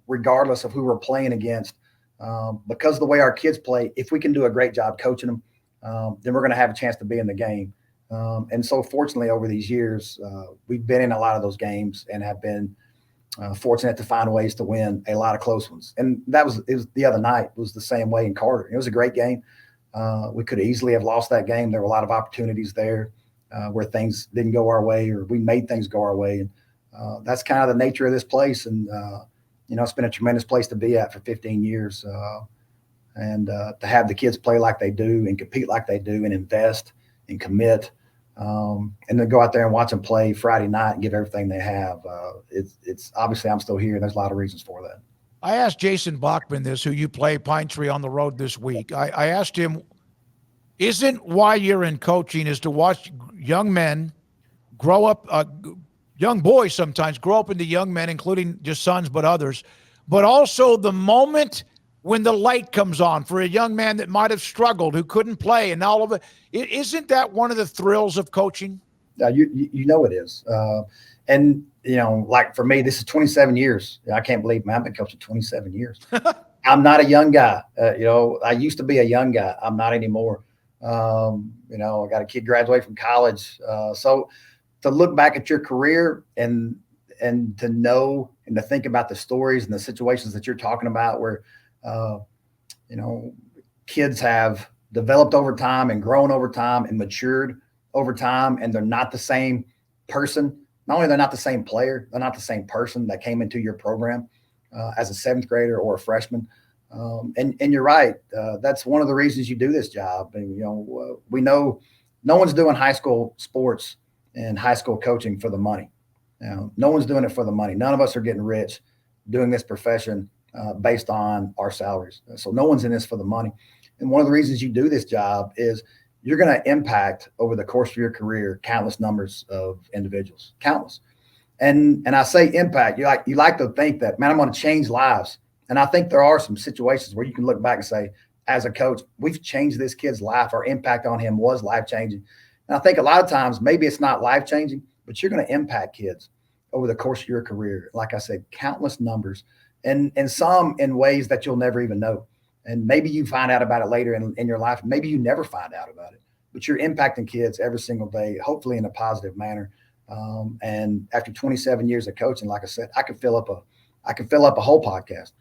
regardless of who we're playing against, because of the way our kids play, if we can do a great job coaching them, then we're going to have a chance to be in the game. And so fortunately over these years, we've been in a lot of those games and have been fortunate to find ways to win a lot of close ones. And it was the other night. It was the same way in Carter. It was a great game. We could easily have lost that game. There were a lot of opportunities there where things didn't go our way or we made things go our way. And that's kind of the nature of this place. And, it's been a tremendous place to be at for 15 years. And to have the kids play like they do and compete like they do and invest and commit, and then go out there and watch them play Friday night and give everything they have. It's obviously I'm still here. And there's a lot of reasons for that. I asked Jason Bachman this, who you play Pinetree on the road this week. I asked him, isn't why you're in coaching is to watch young men grow up, young boys sometimes grow up into young men, including just sons, but others, but also the moment when the light comes on for a young man that might have struggled, who couldn't play and all of it. Isn't that one of the thrills of coaching? It is. And, like for me, this is 27 years. I can't believe, man, I've been coaching 27 years. I'm not a young guy. I used to be a young guy. I'm not anymore. I got a kid graduate from college. So to look back at your career and to know and to think about the stories and the situations that you're talking about where, kids have developed over time and grown over time and matured over time, and they're not the same person. Not only they're not the same player, they're not the same person that came into your program as a 7th grader or a freshman. And you're right. That's one of the reasons you do this job. And, we know no one's doing high school sports and high school coaching for the money. No one's doing it for the money. None of us are getting rich doing this profession based on our salaries. So no one's in this for the money. And one of the reasons you do this job is you're going to impact over the course of your career countless numbers of individuals, countless. And I say impact. You like to think that, man, I'm going to change lives. And I think there are some situations where you can look back and say, as a coach, we've changed this kid's life. Our impact on him was life-changing. And I think a lot of times maybe it's not life-changing, but you're going to impact kids over the course of your career. Like I said, countless numbers. And some in ways that you'll never even know. And maybe you find out about it later in your life. Maybe you never find out about it, but you're impacting kids every single day, hopefully in a positive manner. And after 27 years of coaching, like I said, I could fill up a whole podcast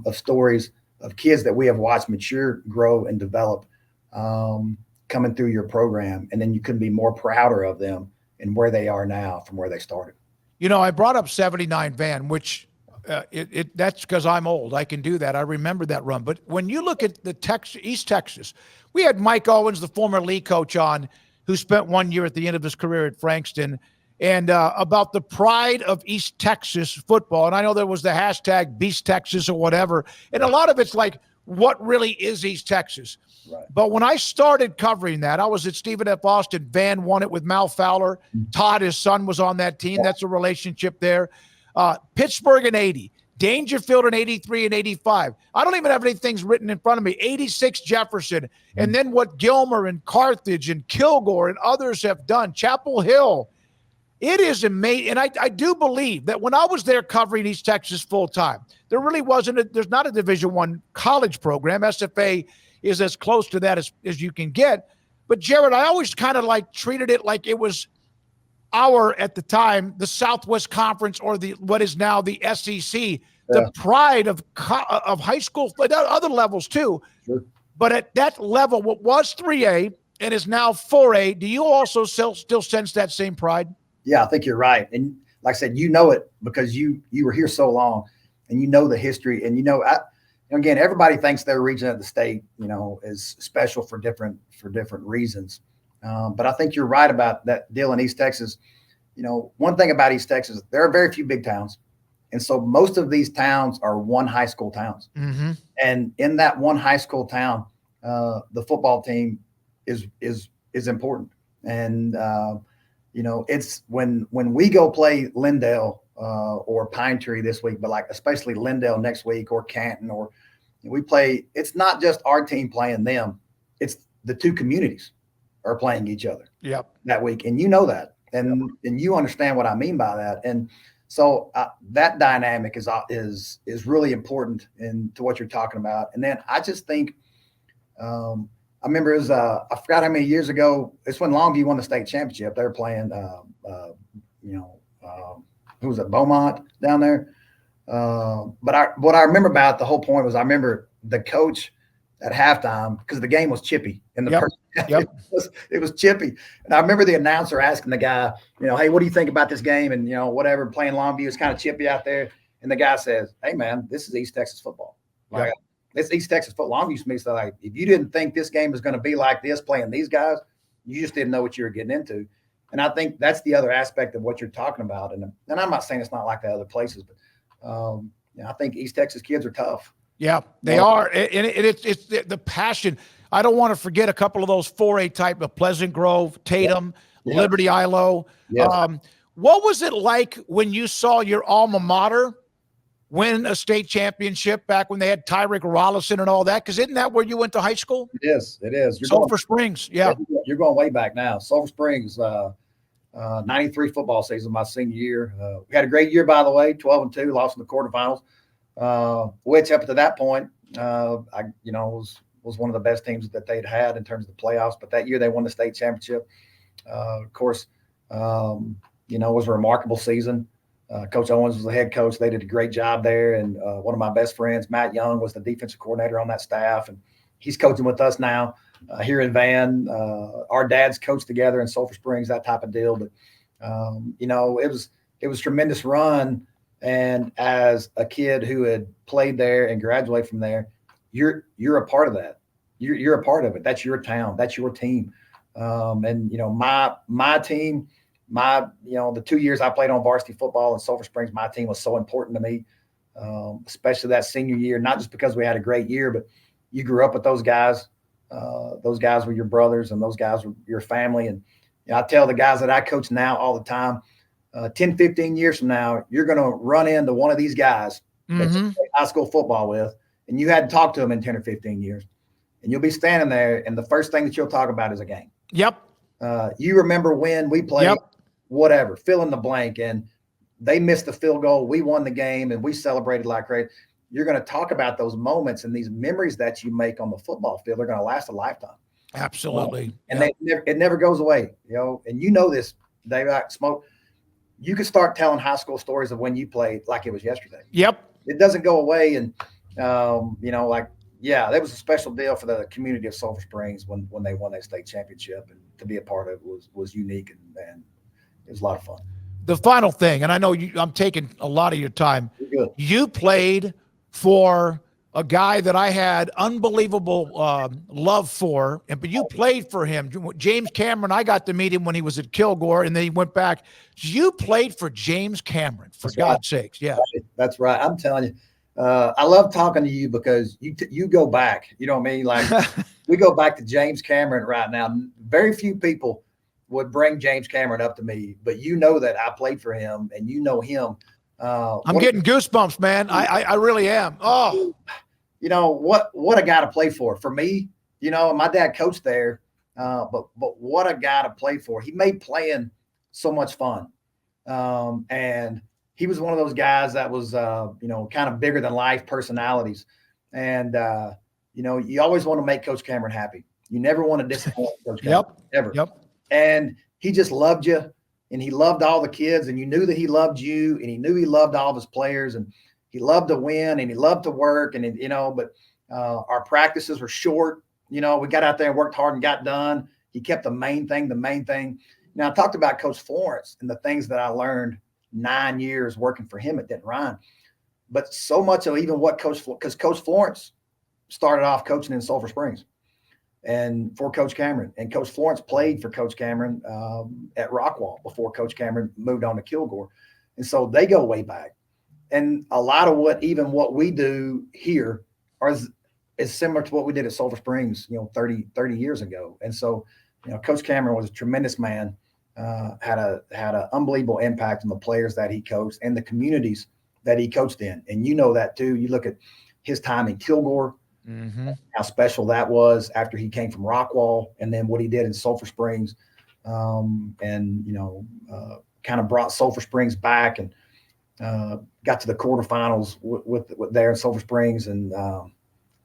of stories of kids that we have watched mature, grow, and develop coming through your program. And then you couldn't be more prouder of them and where they are now from where they started. I brought up 79 Van, which That's because I'm old. I can do that. I remember that run. But when you look at the East Texas, we had Mike Owens, the former Lee coach, on, who spent 1 year at the end of his career at Frankston, and about the pride of East Texas football. And I know there was the hashtag Beast Texas or whatever. And a lot of it's like, what really is East Texas? Right. But when I started covering that, I was at Stephen F. Austin. Van won it with Mal Fowler. Todd, his son, was on that team. That's a relationship there. Pittsburgh in 80. Dangerfield in 83 and 85. I don't even have any things written in front of me. 86 Jefferson. And then what Gilmer and Carthage and Kilgore and others have done. Chapel Hill. It is amazing. And I do believe that when I was there covering East Texas full time, there really wasn't there's not a Division I college program. SFA is as close to that as you can get. But Jared, I always kind of like treated it like it was at the time, the Southwest Conference, or what is now the SEC, the pride of high school, other levels too. Sure. But at that level, what was 3A and is now 4A, do you also still sense that same pride? Yeah, I think you're right. And like I said, you know it because you were here so long and you know the history. And, again, everybody thinks their region of the state, is special for different reasons. But I think you're right about that deal in East Texas. One thing about East Texas, there are very few big towns. And so most of these towns are one high school towns. Mm-hmm. And in that one high school town, the football team is important. And, it's when we go play Lindale or Pinetree this week, but especially Lindale next week, or Canton, or we play, it's not just our team playing them. It's the two communities are playing each other that week. And you know that, and you understand what I mean by that. And so that dynamic is really important to what you're talking about. And then I just think, I remember it was, I forgot how many years ago, it's when Longview won the state championship. They were playing, who was it, Beaumont down there. But what I remember about the whole point was I remember the coach at halftime, because the game was chippy in the first half. It was chippy. And I remember the announcer asking the guy, hey, what do you think about this game? And, whatever, playing Longview is kind of chippy out there. And the guy says, hey, man, this is East Texas football. It's East Texas football. Longview to me, so if you didn't think this game was going to be like this, playing these guys, you just didn't know what you were getting into. And I think that's the other aspect of what you're talking about. And I'm not saying it's not like the other places, but I think East Texas kids are tough. Yeah, they are. And it's the passion. I don't want to forget a couple of those 4A type of Pleasant Grove, Tatum, Liberty Ilo. What was it like when you saw your alma mater win a state championship back when they had Tyreek Rollison and all that? Because isn't that where you went to high school? It is. Sulphur Springs, yeah. You're going way back now. Sulphur Springs, 93 football season, my senior year. We had a great year, by the way, 12-2, lost in the quarterfinals, which up to that point, was one of the best teams that they'd had in terms of the playoffs. But that year they won the state championship. Of course, it was a remarkable season. Coach Owens was the head coach. They did a great job there. And one of my best friends, Matt Young, was the defensive coordinator on that staff. And he's coaching with us now here in Van. Our dads coached together in Sulphur Springs, that type of deal. But, it was a tremendous run. And as a kid who had played there and graduated from there, you're a part of that. You're a part of it. That's your town. That's your team. My team, the 2 years I played on varsity football in Sulphur Springs, my team was so important to me, especially that senior year, not just because we had a great year, but you grew up with those guys. Those guys were your brothers, and those guys were your family. And I tell the guys that I coach now all the time, 10, 15 years from now, you're going to run into one of these guys that you play high school football with, and you hadn't talked to them in 10 or 15 years. And you'll be standing there, and the first thing that you'll talk about is a game. Yep. You remember when we played whatever, fill in the blank, and they missed the field goal. We won the game, and we celebrated like crazy. You're going to talk about those moments, and these memories that you make on the football field are going to last a lifetime. Absolutely. And it never goes away, and you know this, Dave, Smoke. You could start telling high school stories of when you played like it was yesterday. Yep. It doesn't go away. And, that was a special deal for the community of Sulphur Springs when they won that state championship, and to be a part of it was unique, and it was a lot of fun. The final thing, and I know I'm taking a lot of your time. You played for a guy that I had unbelievable love for, but you played for him. James Cameron, I got to meet him when he was at Kilgore, and then he went back. You played for James Cameron, for God's sakes. Yeah. That's right. I'm telling you, I love talking to you because you go back. You know what I mean? Like, we go back to James Cameron right now. Very few people would bring James Cameron up to me, but you know that I played for him, and you know him. I'm getting goosebumps, man. I really am. Oh, you know what a guy to play for. For me, you know, my dad coached there, but what a guy to play for. He made playing so much fun, and he was one of those guys that was, you know, kind of bigger than life personalities, and you know, you always want to make Coach Cameron happy. You never want to disappoint Coach Cameron, ever. Yep. And he just loved you. And he loved all the kids, and you knew that he loved you, and he knew he loved all of his players, and he loved to win, and he loved to work, and you know. But our practices were short. You know, we got out there and worked hard and got done. He kept the main thing. Now, I talked about Coach Florence and the things that I learned 9 years working for him at Denton Ryan, but so much of even what because Coach Florence started off coaching in Sulphur Springs, and for Coach Cameron, and Coach Florence played for Coach Cameron at Rockwall before Coach Cameron moved on to Kilgore. And so they go way back. And a lot of what we do here is similar to what we did at Sulphur Springs, you know, 30 years ago. And so, you know, Coach Cameron was a tremendous man, had an unbelievable impact on the players that he coached and the communities that he coached in. And you know that too. You look at his time in Kilgore, how special that was after he came from Rockwall, and then what he did in Sulphur Springs, and you know, kind of brought Sulphur Springs back, and got to the quarterfinals with there in Sulphur Springs, and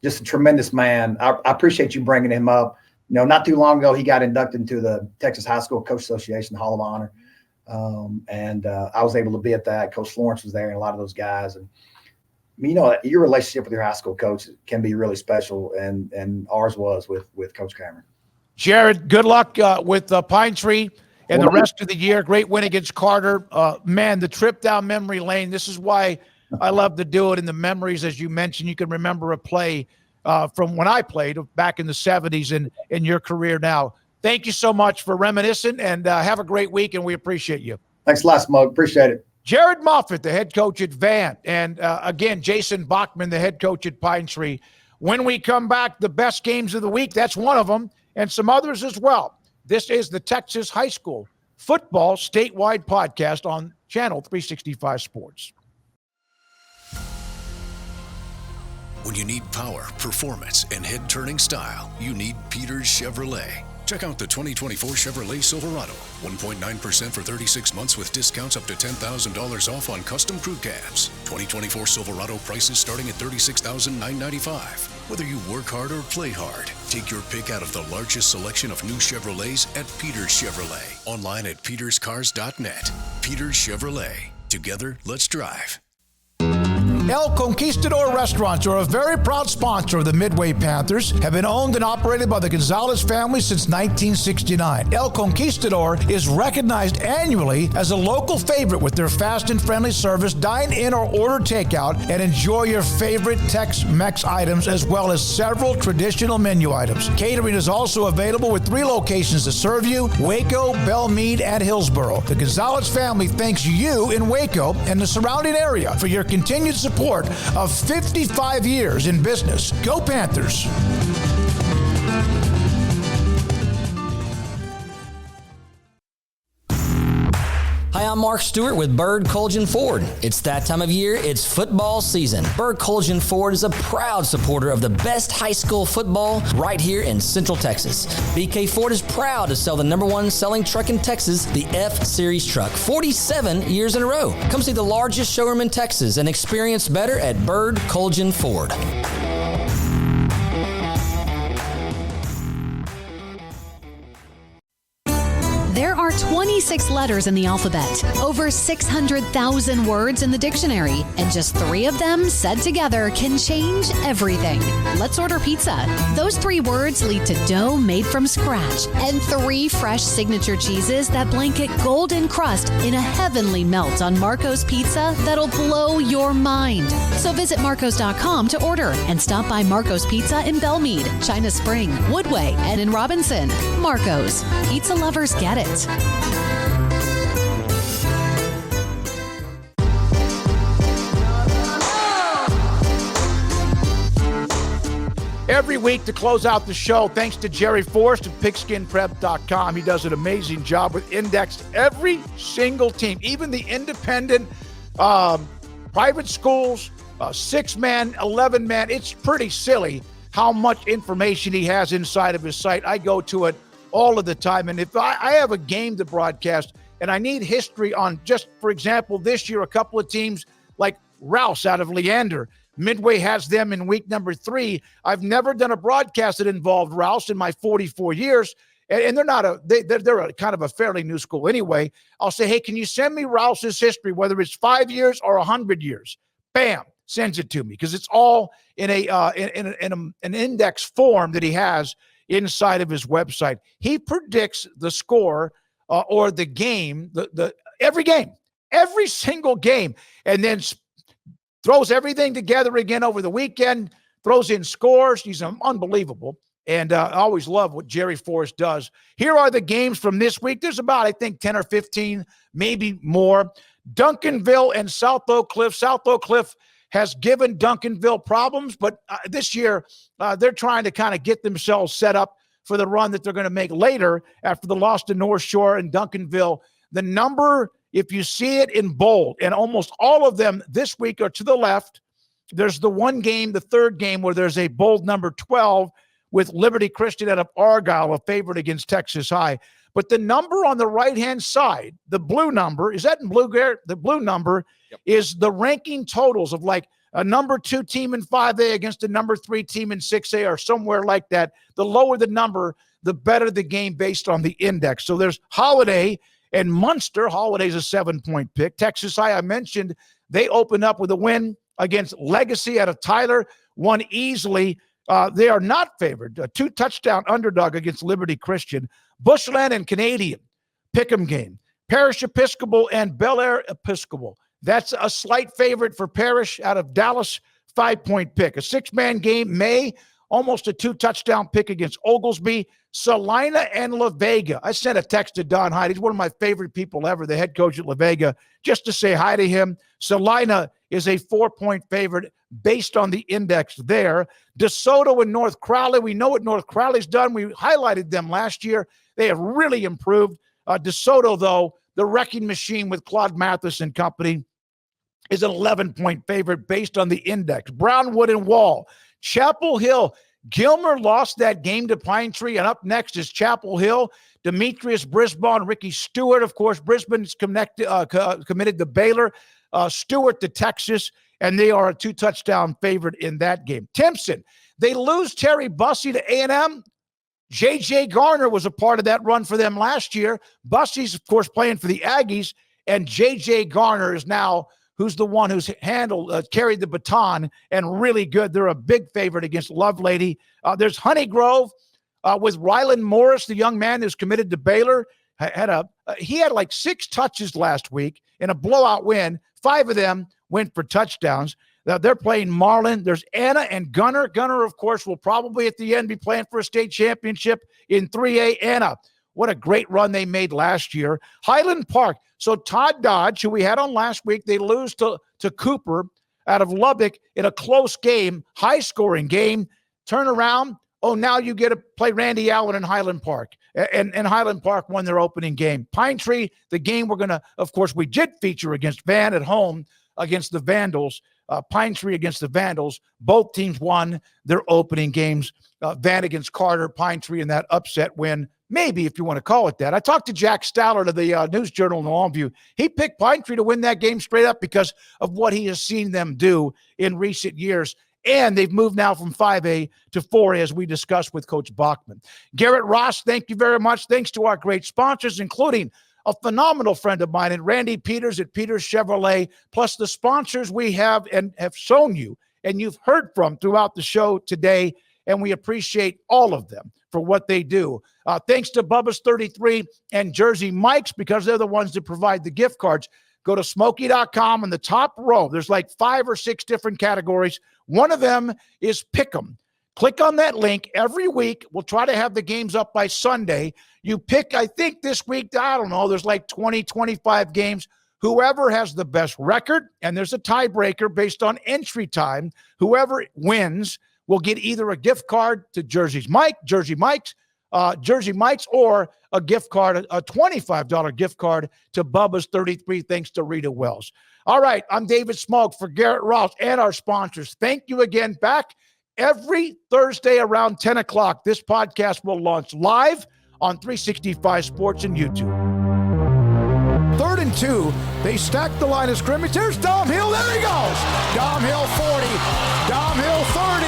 just a tremendous man. I appreciate you bringing him up. You know, not too long ago he got inducted into the Texas High School Coach Association Hall of Honor, and I was able to be at that. Coach Florence was there, and a lot of those guys. And you know, your relationship with your high school coach can be really special, and ours was with Coach Cameron. Jared, good luck with Pinetree and the rest of the year. Great win against Carter. Man, the trip down memory lane, this is why I love to do it. In the memories, as you mentioned, you can remember a play from when I played back in the 70s and in your career now. Thank you so much for reminiscing, and have a great week, and we appreciate you. Thanks a lot, Smoke. Appreciate it. Jared Moffatt, the head coach at Van, and again, Jason Bachman, the head coach at Pinetree. When we come back, the best games of the week, that's one of them, and some others as well. This is the Texas High School Football Statewide Podcast on Channel 365 Sports. When you need power, performance, and head-turning style, you need Peters Chevrolet. Check out the 2024 Chevrolet Silverado. 1.9% for 36 months with discounts up to $10,000 off on custom crew cabs. 2024 Silverado prices starting at $36,995. Whether you work hard or play hard, take your pick out of the largest selection of new Chevrolets at Peters Chevrolet. Online at peterscars.net. Peters Chevrolet. Together, let's drive. El Conquistador Restaurants are a very proud sponsor of the Midway Panthers, have been owned and operated by the Gonzalez family since 1969. El Conquistador is recognized annually as a local favorite with their fast and friendly service. Dine in or order takeout and enjoy your favorite Tex-Mex items as well as several traditional menu items. Catering is also available with 3 locations to serve you: Waco, Belmead, and Hillsboro. The Gonzalez family thanks you in Waco and the surrounding area for your continued support of 55 years in business. Go Panthers! Hi, I'm Mark Stewart with Bird Colgin Ford. It's that time of year, it's football season. Bird Colgin Ford is a proud supporter of the best high school football right here in Central Texas. BK Ford is proud to sell the #1 selling truck in Texas, the F-Series truck, 47 years in a row. Come see the largest showroom in Texas and experience better at Bird Colgin Ford. There are 26 26 letters in the alphabet, over 600,000 words in the dictionary, and just 3 of them said together can change everything. Let's order pizza. Those 3 words lead to dough made from scratch and 3 fresh signature cheeses that blanket golden crust in a heavenly melt on Marco's Pizza that'll blow your mind. So visit Marcos.com to order and stop by Marco's Pizza in Belmead, China Spring, Woodway, and in Robinson. Marco's. Pizza lovers get it. Every week to close out the show, thanks to Jerry Forrest of pigskinprep.com. He does an amazing job with indexed every single team, even the independent private schools, 6-man, 11-man. It's pretty silly how much information he has inside of his site. I go to it all of the time. And if I have a game to broadcast and I need history on, just for example, this year, a couple of teams like Rouse out of Leander, Midway has them in week number 3. I've never done a broadcast that involved Rouse in my 44 years. And they're a kind of a fairly new school anyway. I'll say, hey, can you send me Rouse's history, whether it's 5 years or 100 years? Bam, sends it to me because it's all in an index form that he has inside of his website. He predicts the score or the game, every single game, and then throws everything together again over the weekend, throws in scores. He's unbelievable. And I always love what Jerry Forrest does. Here are the games from this week. There's about, I think, 10 or 15, maybe more. Duncanville and South Oak Cliff. South Oak Cliff has given Duncanville problems, but this year they're trying to kind of get themselves set up for the run that they're going to make later after the loss to North Shore and Duncanville. The number, if you see it in bold, and almost all of them this week are to the left. There's the one game, the third game, where there's a bold number 12 with Liberty Christian out of Argyle, a favorite against Texas High. But the number on the right-hand side, the blue number, is that in blue, Garrett? The blue number is the ranking totals of like a number 2 team in 5A against a number 3 team in 6A or somewhere like that. The lower the number, the better the game based on the index. So there's Holiday and Munster. Holiday's a 7-point pick. Texas High, I mentioned, they opened up with a win against Legacy out of Tyler, won easily. They are not favored. A 2-touchdown underdog against Liberty Christian. Bushland and Canadian, pick'em game. Parish Episcopal and Bel Air Episcopal. That's a slight favorite for Parish out of Dallas, 5-point pick. A 6-man game, May, almost a 2-touchdown pick against Oglesby. Salina and La Vega. I sent a text to Don Hyde. He's one of my favorite people ever, the head coach at La Vega, just to say hi to him. Salina is a 4-point favorite based on the index there. DeSoto and North Crowley. We know what North Crowley's done. We highlighted them last year. They have really improved. DeSoto, though, the wrecking machine with Claude Mathis and company, is an 11-point favorite based on the index. Brownwood and Wall. Chapel Hill. Gilmer lost that game to Pinetree, and up next is Chapel Hill. Demetrius Brisbane, Ricky Stewart. Of course, Brisbane's committed to Baylor. Stewart to Texas, and they are a 2-touchdown favorite in that game. Timpson, they lose Terry Bussey to A&M. J.J. Garner was a part of that run for them last year. Bussey's, of course, playing for the Aggies, and J.J. Garner is now who's the one who's carried the baton and really good. They're a big favorite against Lovelady. There's Honeygrove with Rylan Morris, the young man who's committed to Baylor. He had like 6 touches last week in a blowout win. 5 of them went for touchdowns. Now they're playing Marlin. There's Anna and Gunner. Gunner, of course, will probably at the end be playing for a state championship in 3A. Anna, what a great run they made last year. Highland Park. So Todd Dodge, who we had on last week, they lose to Cooper out of Lubbock in a close game, high-scoring game. Turn around. Oh, now you get to play Randy Allen in Highland Park. And Highland Park won their opening game. Pinetree, the game we're going to, of course, we did feature against Van at home against the Vandals. Pinetree against the Vandals. Both teams won their opening games. Van against Carter, Pinetree in that upset win. Maybe, if you want to call it that. I talked to Jack Stallard of the News Journal in Longview. He picked Pinetree to win that game straight up because of what he has seen them do in recent years. And they've moved now from 5A to 4A, as we discussed with Coach Bachman. Garrett Ross, thank you very much. Thanks to our great sponsors, including a phenomenal friend of mine, and Randy Peters at Peters Chevrolet, plus the sponsors we have and have shown you and you've heard from throughout the show today, and we appreciate all of them for what they do. Thanks to Bubba's 33 and Jersey Mike's, because they're the ones that provide the gift cards. Go to Smoaky.com in the top row. There's like 5 or 6 different categories. One of them is Pick'em. Click on that link every week. We'll try to have the games up by Sunday. You pick, I think this week, I don't know, there's like 20, 25 games. Whoever has the best record, and there's a tiebreaker based on entry time, whoever wins will get either a gift card to Jersey Mike's, or a gift card, a $25 gift card to Bubba's 33, thanks to Rita Wells. All right, I'm David Smoke for Garrett Rouse and our sponsors. Thank you again. Back every Thursday around 10 o'clock. This podcast will launch live on 365 Sports and YouTube. 3rd and 2. They stack the line of scrimmage. There's Dom Hill. There he goes. Dom Hill 40. Dom Hill 30.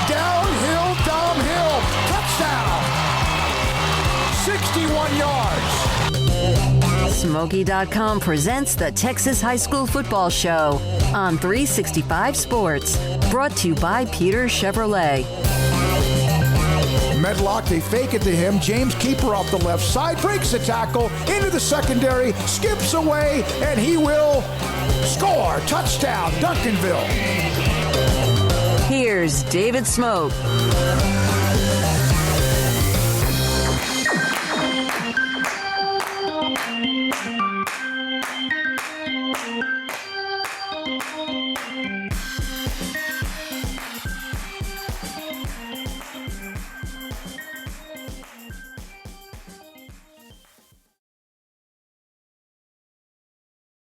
Downhill Dom Hill. Touchdown. 61 yards. Smoaky.com presents the Texas High School Football Show on 365 Sports. Brought to you by Peters Chevrolet. Medlock, they fake it to him. James Keeper off the left side, breaks the tackle, into the secondary, skips away, and he will score. Touchdown, Duncanville. Here's David Smoke.